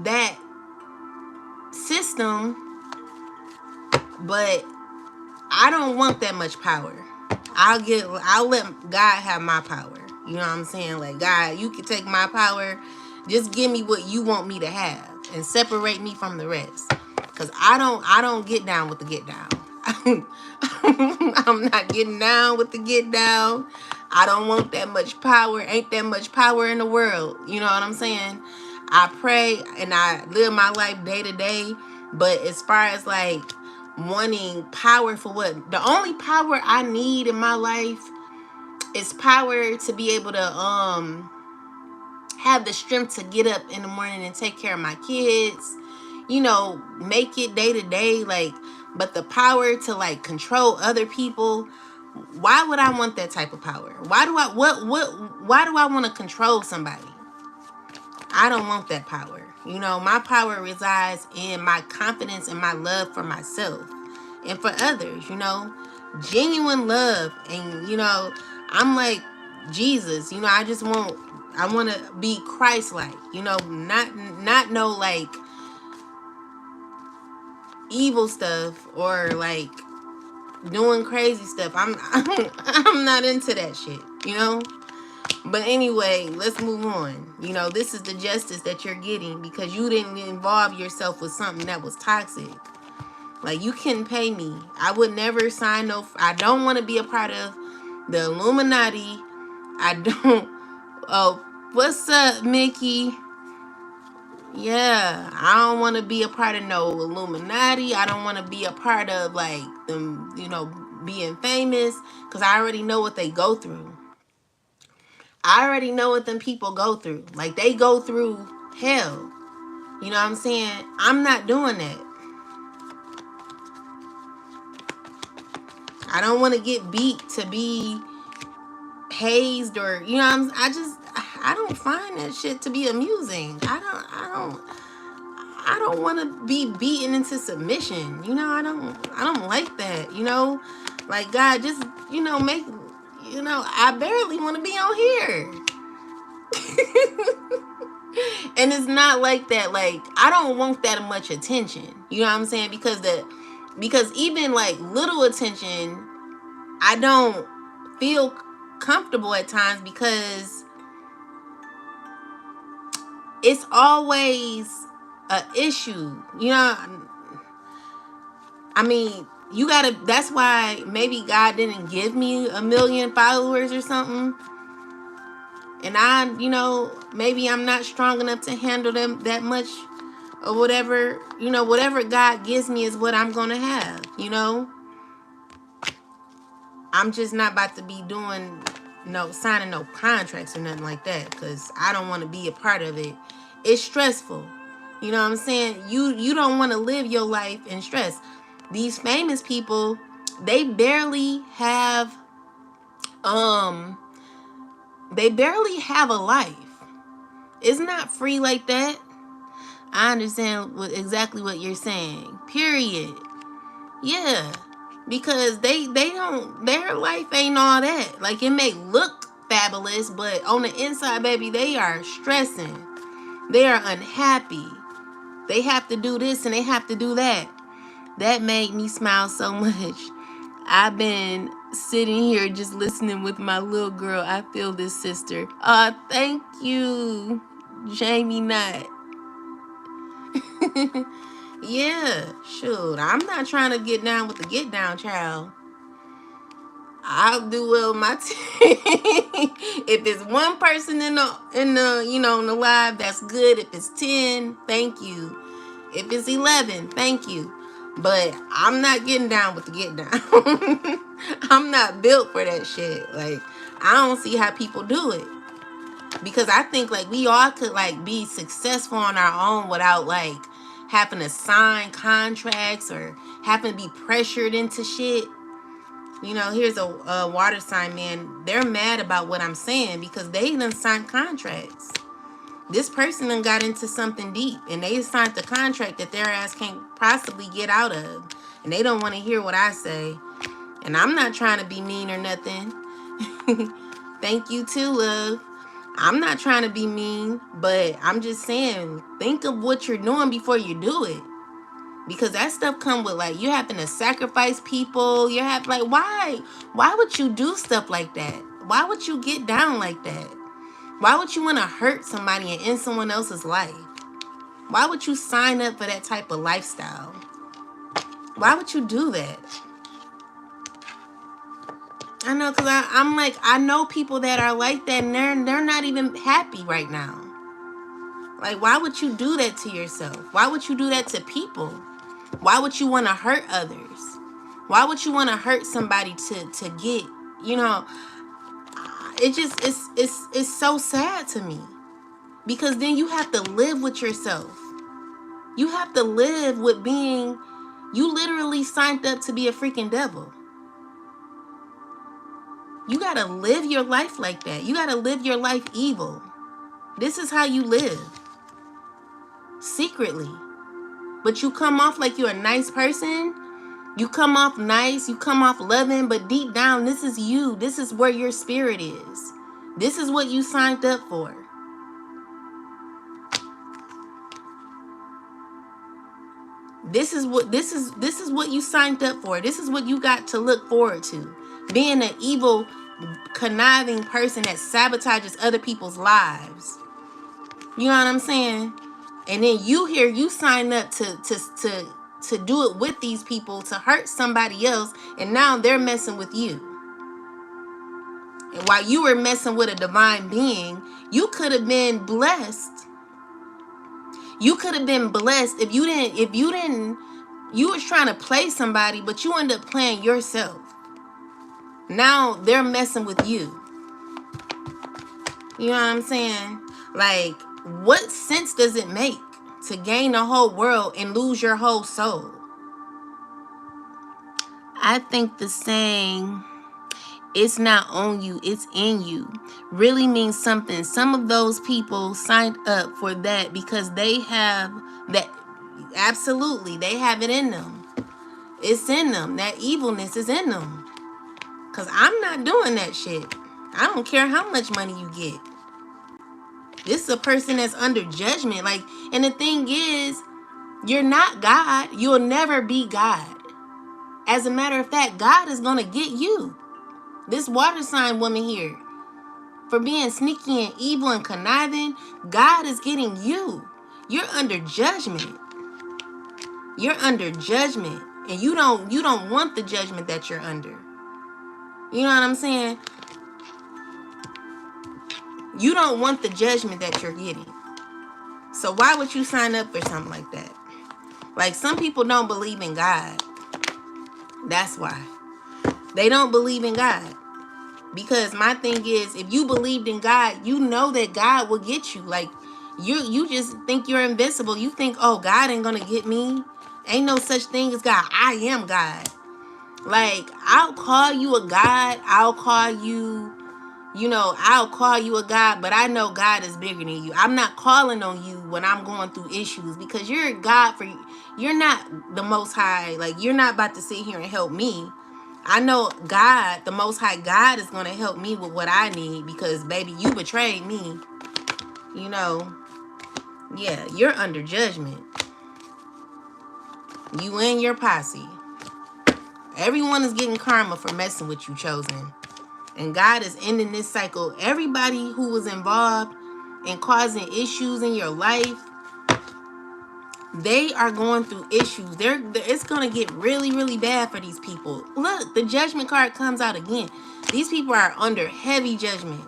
that system, but I don't want that much power. I'll let God have my power. You know what I'm saying? Like, God, you can take my power. Just give me what you want me to have and separate me from the rest. Cause I don't get down with the get down. I'm not getting down with the get down. I don't want that much power. Ain't that much power in the world. You know what I'm saying? I pray and I live my life day to day. But as far as like wanting power for what? The only power I need in my life is power to be able to have the strength to get up in the morning and take care of my kids, make it day to day, like. But the power to like control other people, why would I want that type of power? Why do I want to control somebody? I don't want that power. My power resides in my confidence and my love for myself and for others, genuine love. And I'm like Jesus, I want to be Christ-like, not no like evil stuff or like doing crazy stuff. I'm not into that shit, But anyway, let's move on. This is the justice that you're getting because you didn't involve yourself with something that was toxic. Like, you couldn't pay me. I would never sign I don't want to be a part of the Illuminati. I don't. Oh, what's up, Mickey? Yeah, I don't want to be a part of no Illuminati. I don't want to be a part of like them, being famous, because I already know what they go through. I already know what them people go through. Like, they go through hell. You know what I'm saying? I'm not doing that. I don't want to get beat to be hazed, or I don't find that shit to be amusing. I don't want to be beaten into submission. I don't like that. Like, God, just make, I barely want to be on here. And it's not like that. Like, I don't want that much attention. You know what I'm saying? Because even like little attention, I don't feel comfortable at times, because it's always a issue. I mean, that's why maybe God didn't give me 1 million followers or something. And maybe I'm not strong enough to handle them that much, or whatever. Whatever God gives me is what I'm going to have, I'm just not about to be signing no contracts or nothing like that, because I don't want to be a part of it. It's stressful. You know what I'm saying? You don't want to live your life in stress. These famous people, they barely have a life. It's not free like that. I understand exactly what you're saying. Period. Yeah. Because they don't, their life ain't all that. Like, it may look fabulous, but on the inside, baby, they are stressing. They are unhappy. They have to do this and they have to do that. That made me smile so much. I've been sitting here just listening with my little girl. I feel this, sister. Thank you, Jamie Knott. Yeah, shoot. I'm not trying to get down with the get down, child. I'll do well with my team. If it's one person in the live, that's good. If it's 10, thank you. If it's 11, thank you. But I'm not getting down with the get down. I'm not built for that shit. Like, I don't see how people do it. Because I think like we all could like be successful on our own without like having to sign contracts or having to be pressured into shit. Here's a water sign, man. They're mad about what I'm saying because they done signed contracts. This person done got into something deep, and they signed the contract that their ass can't possibly get out of. And they don't want to hear what I say. And I'm not trying to be mean or nothing. Thank you too, love. I'm not trying to be mean, but I'm just saying, think of what you're doing before you do it. Because that stuff come with like, you having to sacrifice people. You have like, why would you do stuff like that? Why would you get down like that? Why would you want to hurt somebody and end someone else's life? Why would you sign up for that type of lifestyle? Why would you do that? I know, because I'm like, I know people that are like that, and they're not even happy right now. Like, why would you do that to yourself? Why would you do that to people? Why would you want to hurt others? Why would you want to hurt somebody to get, it's so sad to me. Because then you have to live with yourself. You have to live with being, you literally signed up to be a freaking devil. You got to live your life like that. You got to live your life evil. This is how you live. Secretly. But you come off like you're a nice person. You come off nice. You come off loving. But deep down, this is you. This is where your spirit is. This is what you signed up for. This is what you signed up for. This is what you got to look forward to. Being an evil, conniving person that sabotages other people's lives. You know what I'm saying? And then you sign up to do it with these people, to hurt somebody else, and now they're messing with you. And while you were messing with a divine being, you could have been blessed. You could have been blessed if you didn't, you was trying to play somebody, but you end up playing yourself. Now they're messing with you. You know what I'm saying? Like, what sense does it make to gain the whole world and lose your whole soul? I think the saying, "It's not on you, it's in you," really means something. Some of those people signed up for that because they have that. Absolutely, they have it in them. It's in them. That evilness is in them. Because I'm not doing that shit. I don't care how much money you get. This is a person that's under judgment. Like, and the thing is, you're not God. You'll never be God. As a matter of fact, God is going to get you. This water sign woman here, for being sneaky and evil and conniving, God is getting you. You're under judgment. You're under judgment. And you don't want the judgment that you're under. You know what I'm saying? You don't want the judgment that you're getting. So why would you sign up for something like that? Like, some people don't believe in God. That's why. They don't believe in God. Because my thing is, if you believed in God, you know that God will get you. Like, you just think you're invincible. You think, oh, God ain't gonna get me. Ain't no such thing as God. I am God. Like, I'll call you a God. I'll call you a God, but I know God is bigger than you. I'm not calling on you when I'm going through issues, because you're God you're not the Most High. Like, you're not about to sit here and help me. I know God, the Most High God, is going to help me with what I need, because, baby, you betrayed me. You know, yeah, you're under judgment. You and your posse. Everyone is getting karma for messing with you, Chosen. And God is ending this cycle. Everybody who was involved in causing issues in your life, they are going through issues. It's going to get really, really bad for these people. Look, the judgment card comes out again. These people are under heavy judgment.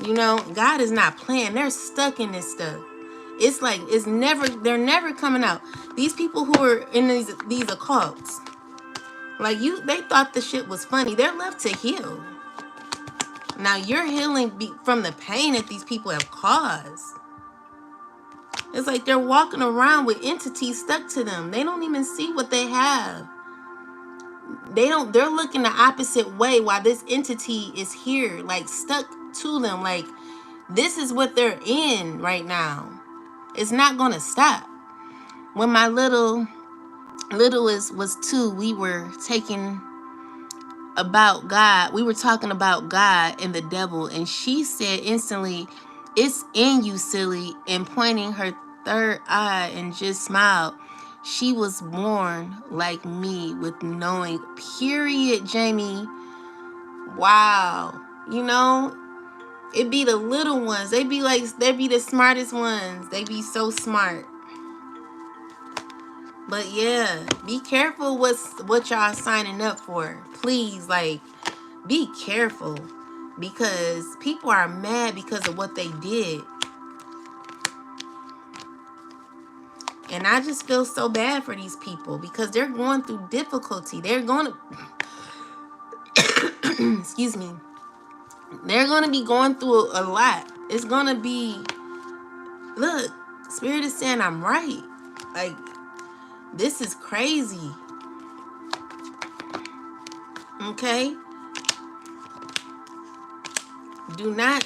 You know, God is not playing. They're stuck in this stuff. It's like, they're never coming out. These people who are in these occults, like, they thought the shit was funny. They're left to heal. Now you're healing from the pain that these people have caused. It's like they're walking around with entities stuck to them. They don't even see what they have. They're looking the opposite way while this entity is here, like, stuck to them. Like, this is what they're in right now. It's not going to stop. When my littlest was 2, we were taking about God. We were talking about God and the devil, and she said instantly, "It's in you, silly," and pointing her third eye, and just smiled. She was born like me with knowing, period, Jamie. Wow. You know, it be the little ones. They be the smartest ones. They be so smart. But yeah, be careful what y'all signing up for. Please, like, be careful, because people are mad because of what they did. And I just feel so bad for these people, because they're going through difficulty. They're going to excuse me. They're going to be going through a lot. It's going to be, look, Spirit is saying I'm right. Like, this is crazy. Okay? Do not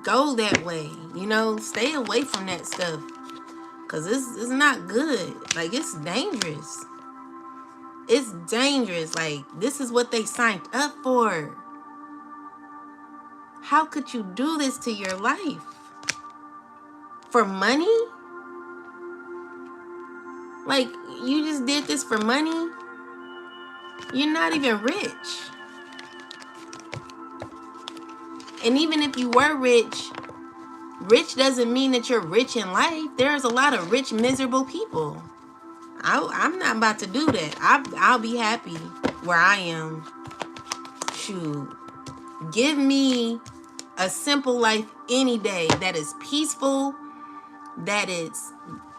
go that way. You know, stay away from that stuff. Because this is not good. Like, it's dangerous. It's dangerous. Like, this is what they signed up for. How could you do this to your life? For money? Like, you just did this for money? You're not even rich. And even if you were rich doesn't mean that you're rich in life. There's a lot of rich, miserable people. I'm not about to do that. I'll be happy where I am. Shoot. Give me a simple life any day that is peaceful, that it's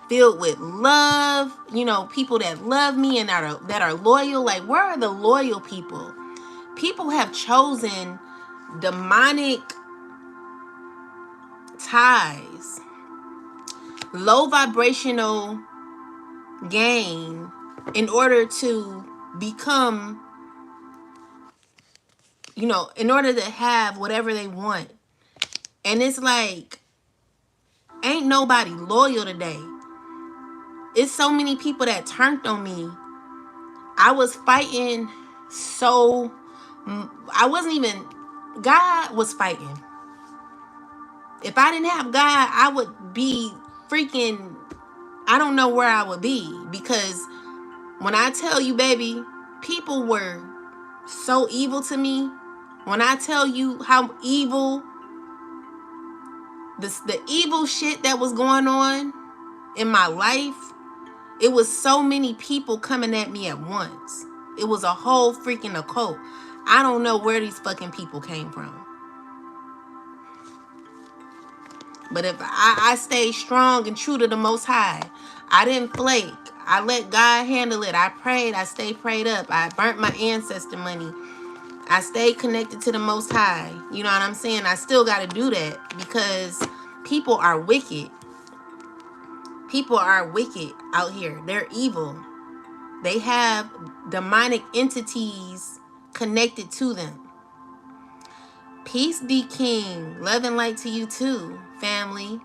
filled with love, you know, people that love me and that are loyal. Like, where are the loyal people? People have chosen demonic ties, low vibrational gain, in order to become, you know, in order to have whatever they want. And it's like, ain't nobody loyal today. It's so many people that turned on me. I was fighting so, I wasn't even, God was fighting. If I didn't have God, I would be freaking, I don't know where I would be. Because when I tell you, baby, people were so evil to me. When I tell you how evil, the evil shit that was going on in my life, it was so many people coming at me at once. It was a whole freaking occult. I don't know where these fucking people came from. But if I stayed strong and true to the Most High, I didn't flake. I let God handle it. I prayed. I stayed prayed up. I burnt my ancestor money. I stayed connected to the Most High. You know what I'm saying? I still got to do that because people are wicked. People are wicked out here. They're evil. They have demonic entities connected to them. Peace be king. Love and light to you too, family.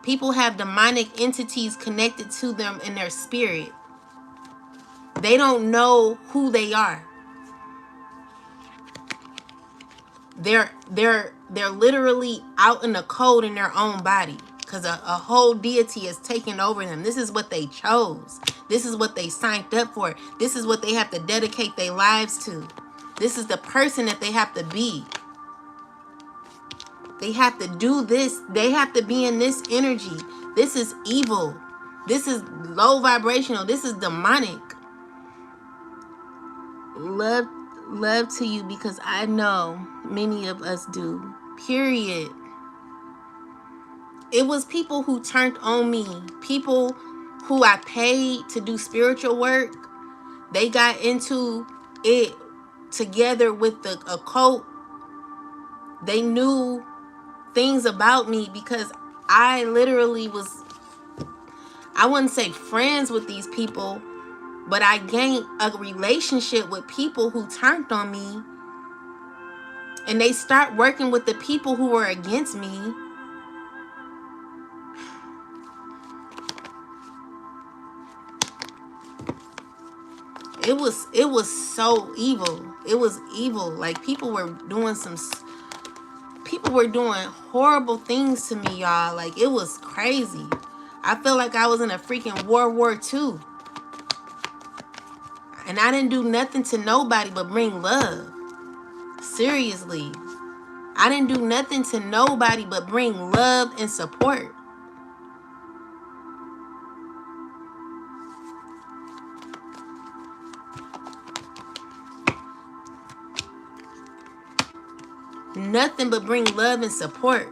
People have demonic entities connected to them in their spirit. They don't know who they are. They're literally out in the cold in their own body because a whole deity is taking over them. This is what they chose. This is what they signed up for. This is what they have to dedicate their lives to. This is the person that they have to be. They have to do this. They have to be in this energy. This is evil. This is low vibrational. This is demonic. Love to you because I know many of us do. Period. It was people who turned on me. People who I paid to do spiritual work. They got into it together with the occult. They knew things about me because I literally was, I wouldn't say friends with these people, but I gained a relationship with people who turned on me, and they start working with the people who were against me. It was so evil. It was evil. Like people were doing horrible things to me, y'all. Like it was crazy. I felt like I was in a freaking World War II. And I didn't do nothing to nobody but bring love. Seriously. I didn't do nothing to nobody but bring love and support. Nothing but bring love and support.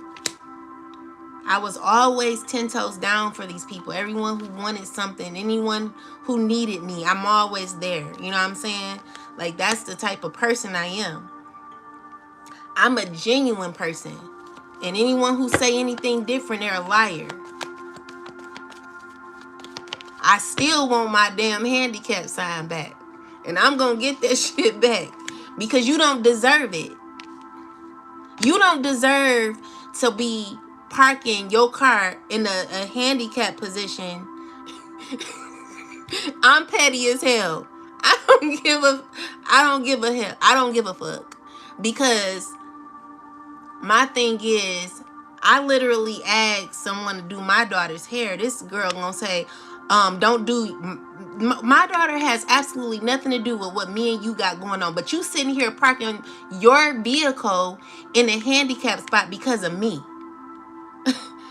I was always 10 toes down for these people. Everyone who wanted something, anyone who needed me, I'm always there. You know what I'm saying? Like, that's the type of person I am. I'm a genuine person. And anyone who say anything different, they're a liar. I still want my damn handicap sign back. And I'm going to get that shit back. Because you don't deserve it. You don't deserve to be parking your car in a handicap position. I'm petty as hell. I don't give a hell. I don't give a fuck. Because my thing is, I literally asked someone to do my daughter's hair. This girl gonna say, don't do. My daughter has absolutely nothing to do with what me and you got going on. But you sitting here parking your vehicle in a handicap spot because of me.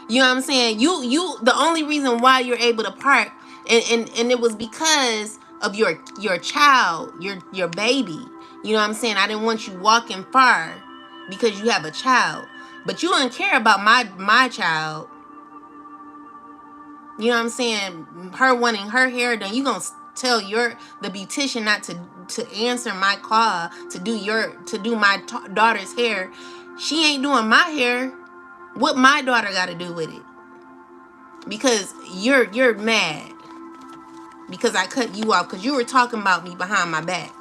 You know what I'm saying? You the only reason why you're able to park, and it was because of your child, your baby. You know what I'm saying? I didn't want you walking far because you have a child. But you don't care about my child. You know what I'm saying? Her wanting her hair done. You gonna tell the beautician not to answer my call to do my daughter's hair. She ain't doing my hair. What my daughter got to do with it? Because you're mad because I cut you off because you were talking about me behind my back.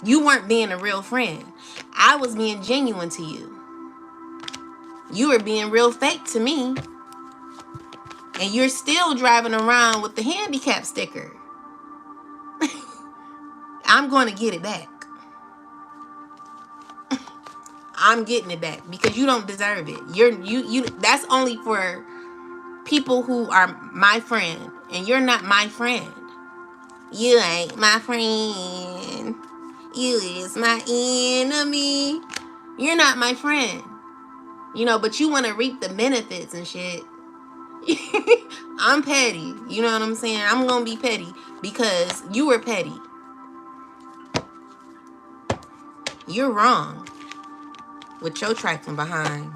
You weren't being a real friend. I was being genuine to you. You were being real fake to me. And you're still driving around with the handicap sticker. I'm going to get it back. I'm getting it back because you don't deserve it. You that's only for people who are my friend, and you're not my friend. You ain't my friend. You is my enemy. You're not my friend. You know, but you want to reap the benefits and shit. I'm petty. You know what I'm saying? I'm going to be petty because you were petty. You're wrong with your tracking behind.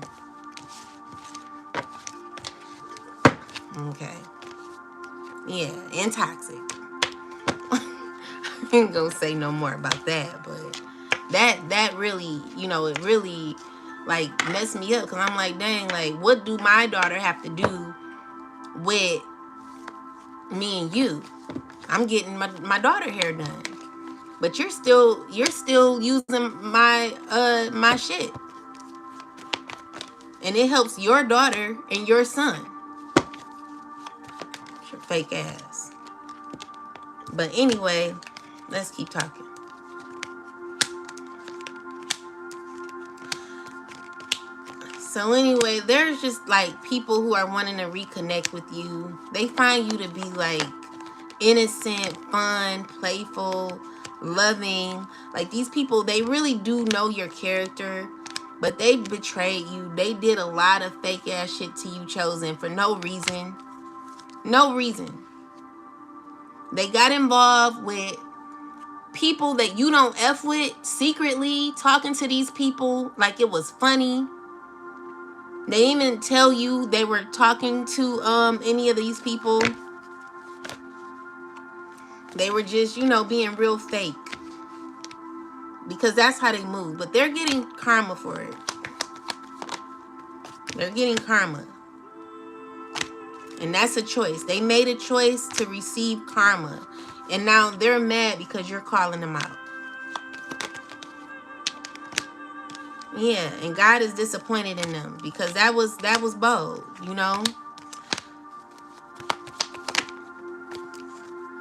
Okay. Yeah, and toxic. I ain't gonna say no more about that, but that really, you know, it really like messed me up because I'm like, dang, like what do my daughter have to do with me and you? I'm getting my daughter hair done, but you're still using my shit, and it helps your daughter and your son. Your fake ass. But anyway, let's keep talking. So anyway, there's just like people who are wanting to reconnect with you. They find you to be like innocent, fun, playful, loving. Like these people, they really do know your character, but they betrayed you. They did a lot of fake ass shit to you, Chosen, for no reason. No reason. They got involved with people that you don't F with, secretly talking to these people like it was funny. They didn't even tell you they were talking to any of these people. They were just, you know, being real fake. Because that's how they move. But they're getting karma for it. They're getting karma. And that's a choice. They made a choice to receive karma. And now they're mad because you're calling them out. Yeah, and God is disappointed in them because that was bold, you know.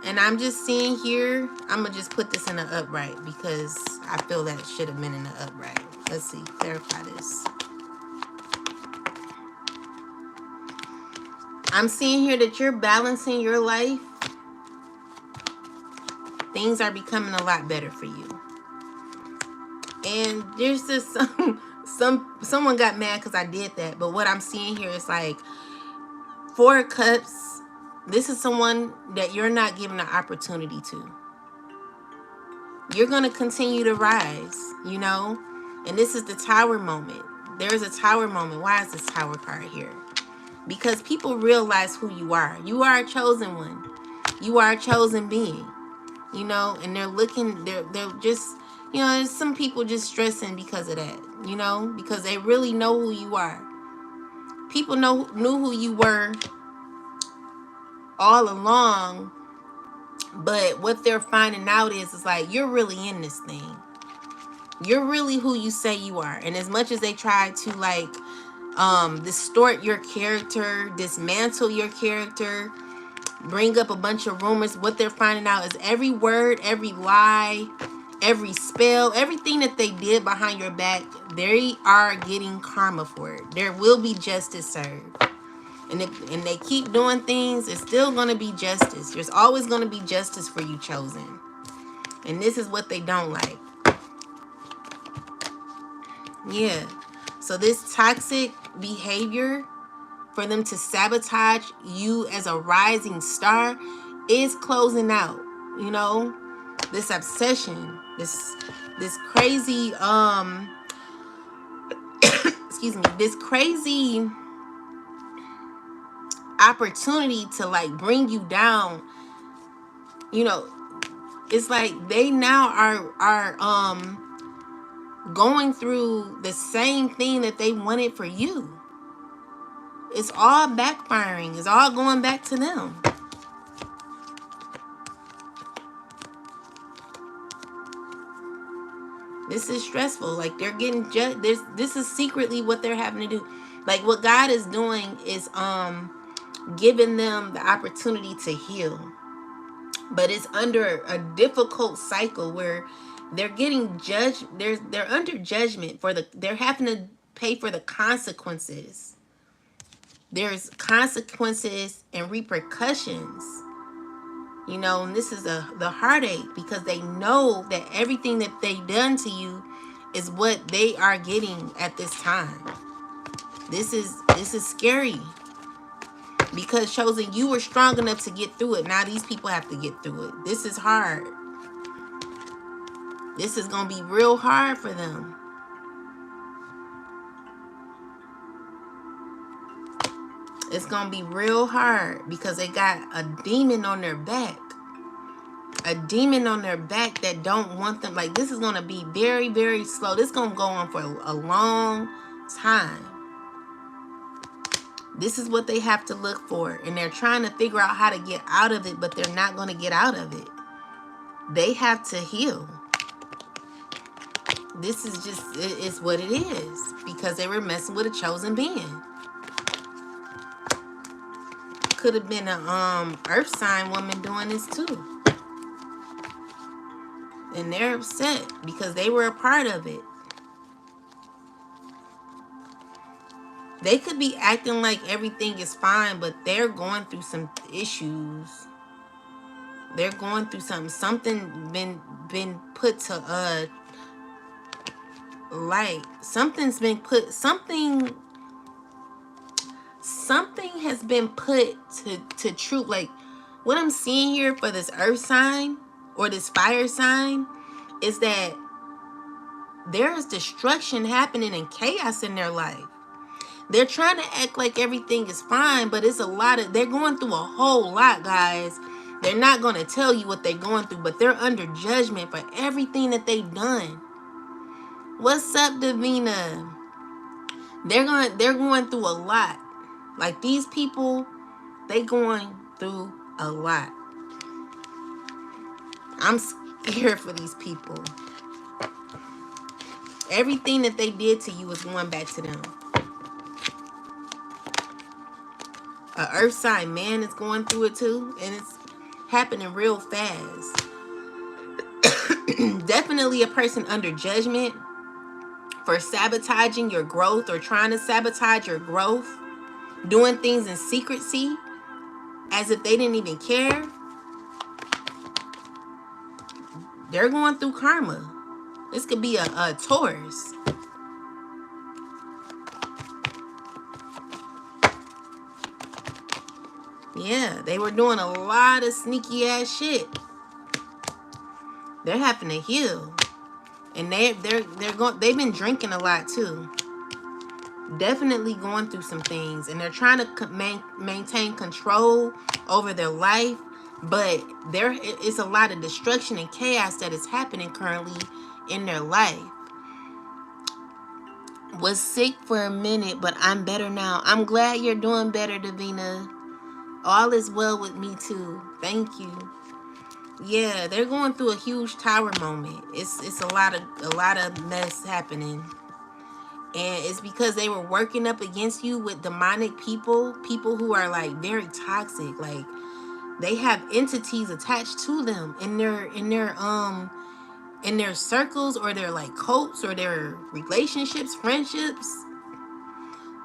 And I'm just seeing here, I'm gonna just put this in the upright because I feel that it should have been in the upright. Let's see, clarify this. I'm seeing here that you're balancing your life. Things are becoming a lot better for you. And there's just someone got mad because I did that. But what I'm seeing here is like 4 of Cups. This is someone that you're not giving an opportunity to. You're going to continue to rise, you know. And this is the Tower moment. There's a Tower moment. Why is this Tower card here? Because people realize who you are. You are a chosen one. You are a chosen being, you know. And they're looking, they're just... You know, there's some people just stressing because of that, you know, because they really know who you are. People knew who you were all along, but what they're finding out is like, you're really in this thing. You're really who you say you are. And as much as they try to like distort your character, dismantle your character, bring up a bunch of rumors, what they're finding out is every word, every lie, every spell, everything that they did behind your back, they are getting karma for it. There will be justice served. And if they keep doing things, it's still going to be justice. There's always going to be justice for you, Chosen. And this is what they don't like. Yeah. So this toxic behavior for them to sabotage you as a rising star is closing out, you know. This obsession, this crazy excuse me, this crazy opportunity to like bring you down. You know, it's like they now are going through the same thing that they wanted for you. It's all backfiring. It's all going back to them. This is stressful. Like they're getting judged. This is secretly what they're having to do. Like what God is doing is giving them the opportunity to heal. But it's under a difficult cycle where they're getting judged. They're under judgment for they're having to pay for the consequences. There's consequences and repercussions. You know, and this is the heartache because they know that everything that they done to you is what they are getting at this time. This is scary. Because Chosen, you were strong enough to get through it. Now these people have to get through it. This is hard. This is going to be real hard for them. It's going to be real hard because they got a demon on their back. A demon on their back that don't want them. Like, this is going to be very, very slow. This is going to go on for a long time. This is what they have to look for. And they're trying to figure out how to get out of it, but they're not going to get out of it. They have to heal. This is just, it's what it is. Because they were messing with a chosen being. Could have been a earth sign woman doing this too. And they're upset because they were a part of it. They could be acting like everything is fine, but they're going through some issues. They're going through something. Something been put to light. Something's been put. Something has been put to truth. Like what I'm seeing here for this earth sign or this fire sign is that there is destruction happening and chaos in their life. They're trying to act like everything is fine, but it's a lot of, they're going through a whole lot, guys. They're not going to tell you what they're going through, but they're under judgment for everything that they've done. What's up, Davina? They're going through a lot. Like these people, they going through a lot. I'm scared for these people. Everything that they did to you is going back to them. A earth sign man is going through it too, and it's happening real fast. Definitely a person under judgment for sabotaging your growth or trying to sabotage your growth, doing things in secrecy as if they didn't even care. They're going through karma. This could be a Taurus. Yeah, they were doing a lot of sneaky ass shit. They're having to heal. And they've been drinking a lot too. Definitely going through some things, and they're trying to maintain control over their life, but there is a lot of destruction and chaos that is happening currently in their life. Was sick for a minute, but I'm better now. I'm glad you're doing better, Davina. All is well with me too. Thank you. Yeah, they're going through a huge tower moment. It's a lot of mess happening. And it's because they were working up against you with demonic people who are like very toxic. Like they have entities attached to them in their circles or their like cults or their relationships, friendships,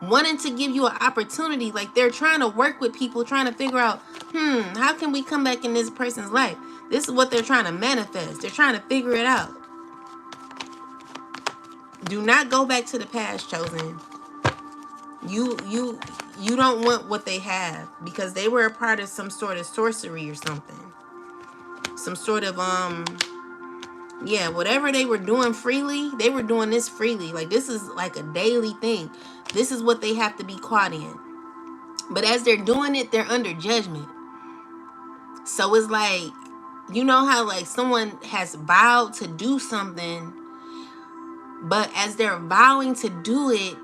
wanting to give you an opportunity. Like they're trying to work with people, trying to figure out, how can we come back in this person's life? This is what they're trying to manifest. They're trying to figure it out. Do not go back to the past, Chosen. You don't want what they have because they were a part of some sort of sorcery or something. Some sort of yeah, whatever they were doing freely, they were doing this freely. Like this is like a daily thing. This is what they have to be caught in. But as they're doing it, they're under judgment. So it's like, you know how like someone has vowed to do something, but as they're vowing to do it,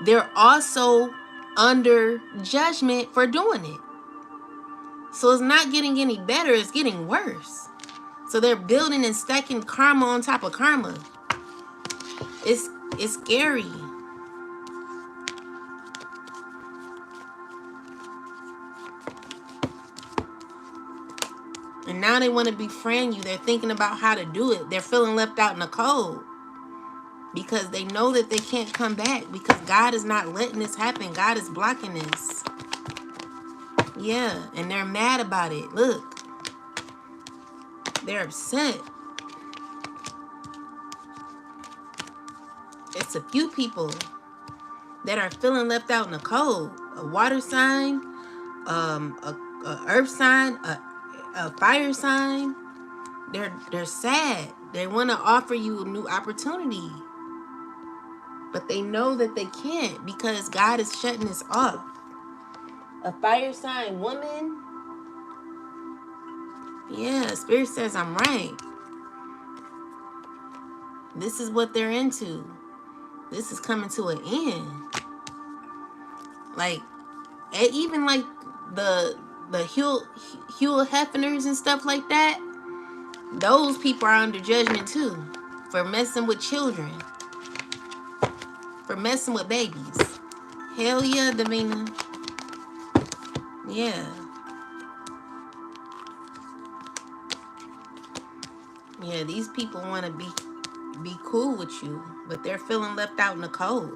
they're also under judgment for doing it. So it's not getting any better, it's getting worse. So they're building and stacking karma on top of karma. It's scary. And now they want to befriend you. They're thinking about how to do it. They're feeling left out in the cold because they know that they can't come back because God is not letting this happen. God is blocking this. Yeah, and they're mad about it. Look, they're upset. It's a few people that are feeling left out in the cold. A water sign, a earth sign, a fire sign. They're sad. They want to offer you a new opportunity, but they know that they can't because God is shutting this off. A fire sign woman. Yeah, Spirit says I'm right. This is what they're into. This is coming to an end. Like, even like the Hugh Hefners and stuff like that. Those people are under judgment too for messing with children, for messing with babies. Hell yeah, Davina. Yeah. Yeah, these people want to be cool with you, but they're feeling left out in the cold.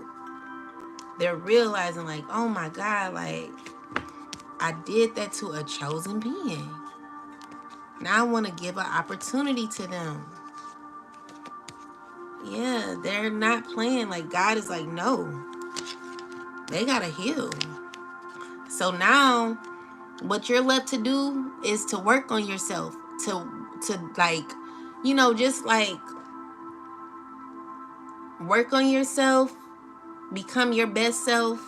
They're realizing like, oh my God, like I did that to a chosen being. Now I want to give an opportunity to them. Yeah, they're not playing. Like God is like, no, they gotta heal. So now what you're left to do is to work on yourself, to like, just like work on yourself, become your best self,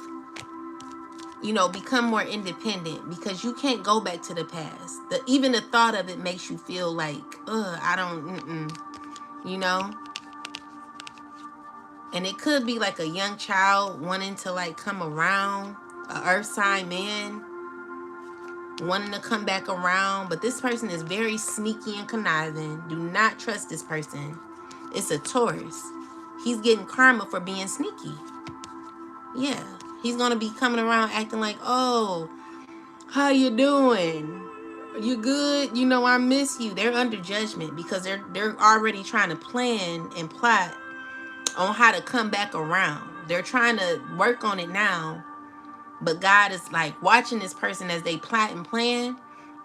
become more independent because you can't go back to the past. Even the thought of it makes you feel like, I don't, you know? And it could be like a young child wanting to like come around, a earth sign man wanting to come back around, but this person is very sneaky and conniving. Do not trust this person. It's a Taurus. He's getting karma for being sneaky. Yeah, he's gonna be coming around acting like, oh, how you doing? You good? I miss you. They're under judgment because they're already trying to plan and plot on how to come back around. They're trying to work on it now, but God is like watching this person as they plot and plan,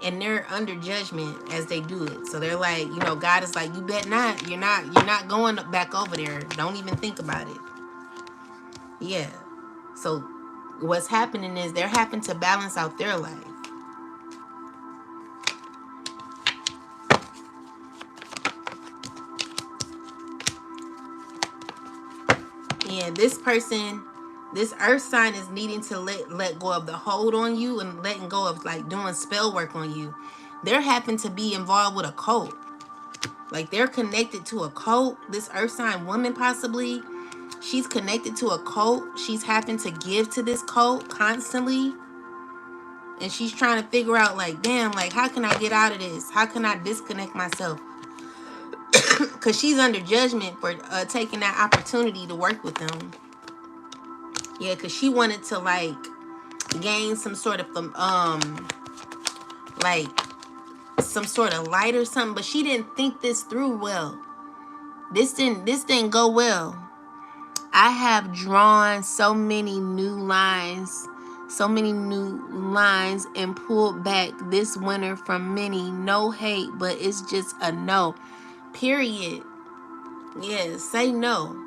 and they're under judgment as they do it. So they're like, God is like, you bet not. You're not going back over there. Don't even think about it. Yeah. So what's happening is they're having to balance out their life. Yeah, this person, this earth sign is needing to let go of the hold on you and letting go of like doing spell work on you. They're having to be involved with a cult. Like they're connected to a cult. This earth sign woman possibly, she's connected to a cult. She's having to give to this cult constantly. And she's trying to figure out like, damn, like how can I get out of this? How can I disconnect myself? Because she's under judgment for taking that opportunity to work with them. Yeah, because she wanted to like gain some sort of like some sort of light or something, but she didn't think this through well. This didn't go well. I have drawn so many new lines and pulled back this winter from many. No hate, but it's just a no. Period. Yeah, say no.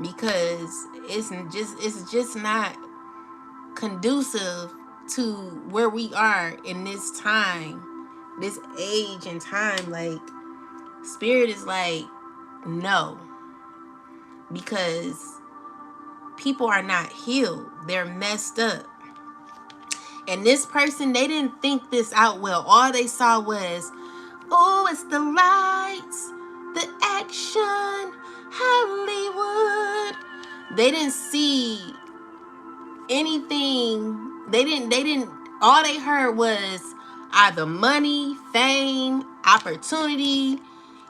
Because it's just not conducive to where we are in this time, this age and time. Like Spirit is like, no, because people are not healed. They're messed up. And this person, they didn't think this out well. All they saw was, oh, it's the lights, the action, Hollywood. They didn't see anything. They didn't, all they heard was either money, fame, opportunity.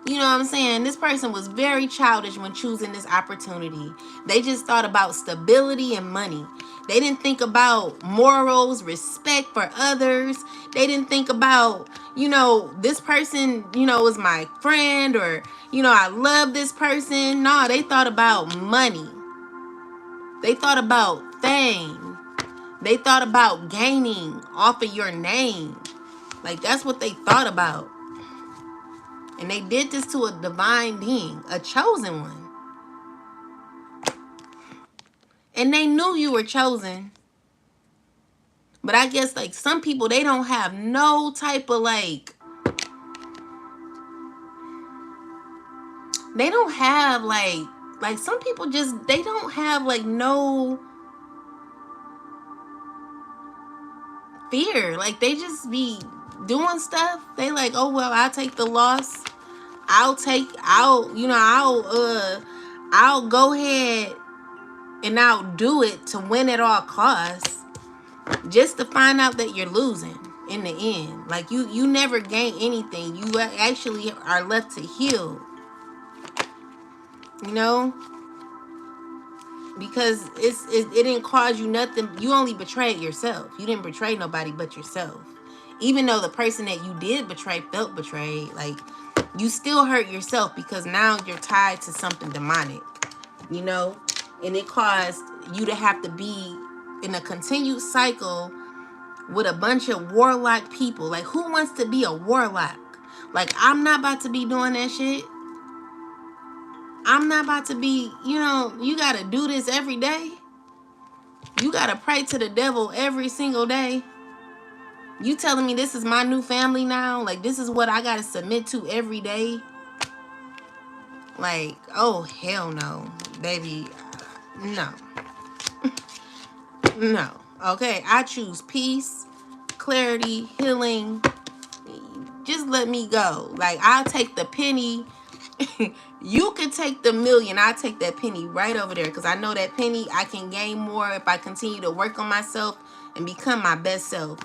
You know what I'm saying? This person was very childish when choosing this opportunity. They just thought about stability and money. They didn't think about morals, respect for others. They didn't think about, this person, is my friend, or, I love this person. No, they thought about money. They thought about fame. They thought about gaining off of your name. Like, that's what they thought about. And they did this to a divine being, a chosen one. And they knew you were chosen. But I guess, like, some people, they don't have no type of, like, they don't have, like some people just, they don't have, like, no fear. Like, they just be doing stuff. They like, oh, well, I'll take the loss. I'll go ahead and I'll do it to win at all costs, just to find out that you're losing in the end. Like, you never gain anything. You actually are left to heal. Because it didn't cause you nothing. You only betrayed yourself. You didn't betray nobody but yourself. Even though the person that you did betray felt betrayed, like, you still hurt yourself, because now you're tied to something demonic, and it caused you to have to be in a continued cycle with a bunch of warlock people. Like, who wants to be a warlock? Like, I'm not about to be doing that shit. I'm not about to be, you got to do this every day. You got to pray to the devil every single day. You telling me this is my new family now? Like, this is what I got to submit to every day? Like, oh, hell no, baby. No. No. Okay, I choose peace, clarity, healing. Just let me go. Like, I'll take the penny. You can take the million. I'll take that penny right over there, because I know that penny, I can gain more if I continue to work on myself and become my best self.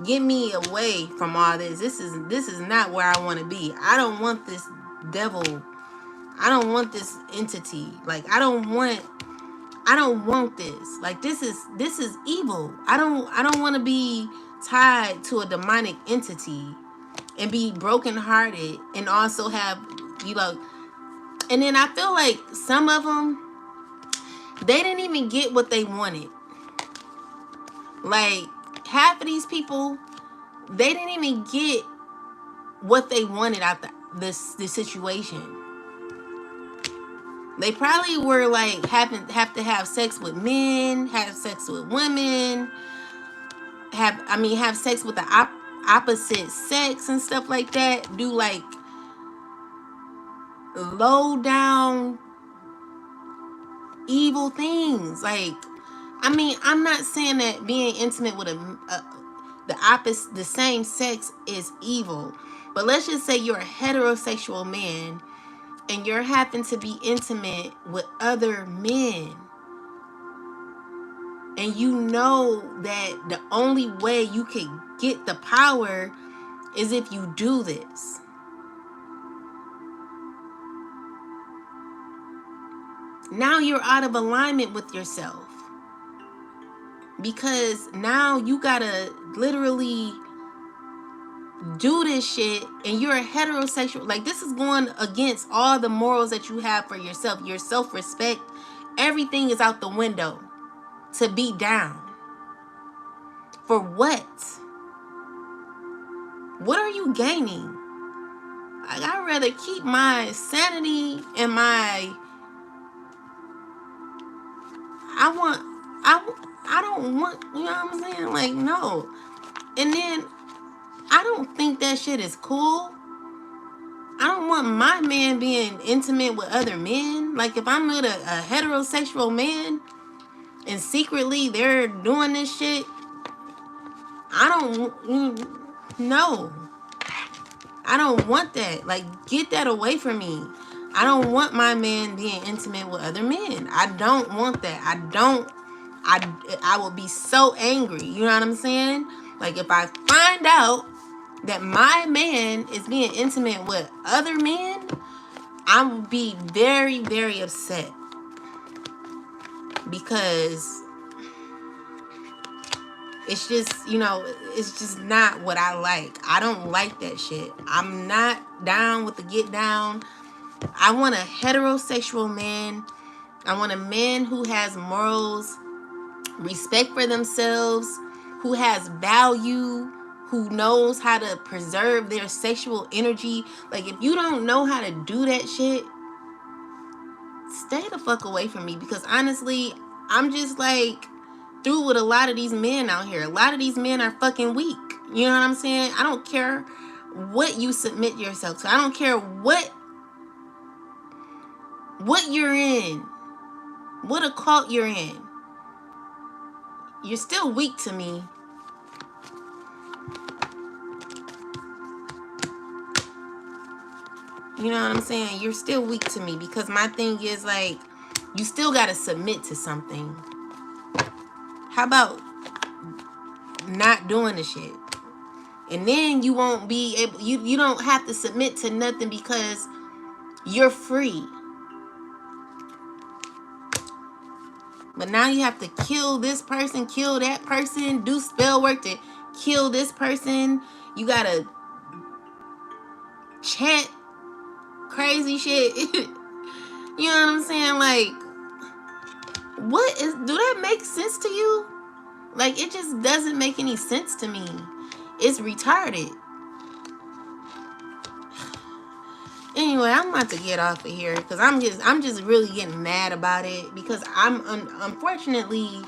Get me away from all this. This is not where I want to be. I don't want this devil. I don't want this entity. Like, I don't want this. Like, this is evil. I don't want to be tied to a demonic entity and be brokenhearted, and also have, and then I feel like some of them, they didn't even get what they wanted. Like, half of these people, they didn't even get what they wanted out this situation. They probably were like, have to have sex with men, have sex with women, have sex with the opposite sex and stuff like that. Do, like, low down evil things. Like, I'm not saying that being intimate with the same sex is evil, but let's just say you're a heterosexual man and you're having to be intimate with other men, and you know that the only way you can get the power is if you do this. Now you're out of alignment with yourself, because now you gotta literally do this shit, and you're a heterosexual. Like, this is going against all the morals that you have for yourself. Your self-respect, everything is out the window to be down. For what? What are you gaining? Like, I'd rather keep my sanity and my, I don't want, you know what I'm saying? Like, no. And then, I don't think that shit is cool. I don't want my man being intimate with other men. Like, if I'm with a heterosexual man and secretly they're doing this shit, I don't, no. I don't want that. Like, get that away from me. I don't want my man being intimate with other men. I don't want that. I will be so angry. You know what I'm saying? Like, if I find out that my man is being intimate with other men, I will be very, very upset. Because it's just, it's just not what I like. I don't like that shit. I'm not down with the get down. I want a heterosexual man. I want a man who has morals, respect for themselves, who has value, who knows how to preserve their sexual energy. Like, if you don't know how to do that shit, stay the fuck away from me. Because honestly, I'm just like through with a lot of these men out here. A lot of these men are fucking weak. You know what I'm saying? I don't care what you submit yourself to. I don't care what you're in, what a cult you're in. You're still weak to me. You know what I'm saying? You're still weak to me, because my thing is, like, you still gotta submit to something. How about not doing the shit? And then you won't be able, you don't have to submit to nothing because you're free. But now you have to kill this person, kill that person, do spell work to kill this person. You gotta chant crazy shit. You know what I'm saying? Like, do that make sense to you? Like, it just doesn't make any sense to me. It's retarded. Anyway, I'm about to get off of here because I'm just really getting mad about it, because unfortunately,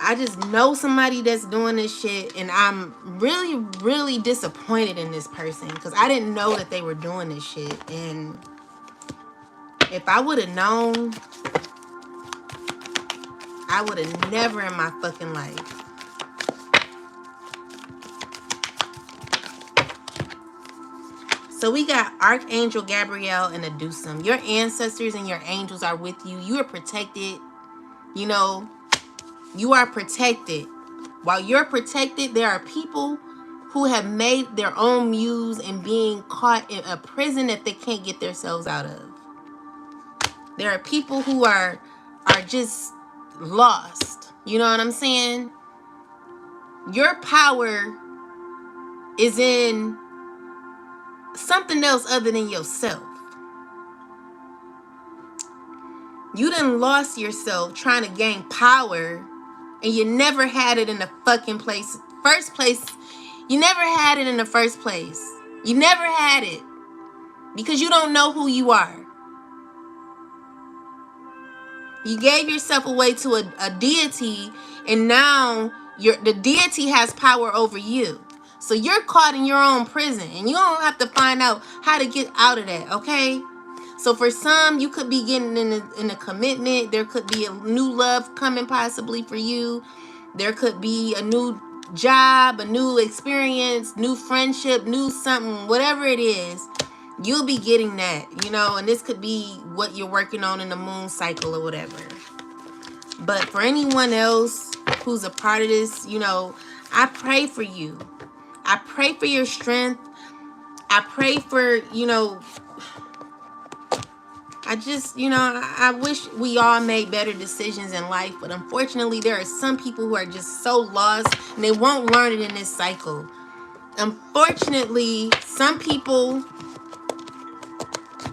I just know somebody that's doing this shit, and I'm really, really disappointed in this person because I didn't know that they were doing this shit. And if I would have known, I would have never in my fucking life. So we got Archangel Gabriel and Adusum. Your ancestors and your angels are with you. You are protected. You know, you are protected. While you're protected, there are people who have made their own muse and being caught in a prison that they can't get themselves out of. There are people who are just lost. You know what I'm saying? Your power is in something else other than yourself. You done lost yourself trying to gain power, and you never had it in the fucking first place. You never had it in the first place. You never had it because you don't know who you are. You gave yourself away to a deity, and now the deity has power over you. So you're caught in your own prison, and you don't have to find out how to get out of that, okay? So for some, you could be getting in a commitment. There could be a new love coming possibly for you. There could be a new job, a new experience, new friendship, new something, whatever it is. You'll be getting that, and this could be what you're working on in the moon cycle or whatever. But for anyone else who's a part of this, I pray for you. I pray for your strength. I pray for, I wish we all made better decisions in life. But unfortunately, there are some people who are just so lost and they won't learn it in this cycle. Unfortunately, some people,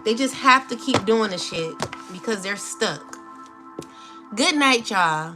they just have to keep doing the shit because they're stuck. Good night, y'all.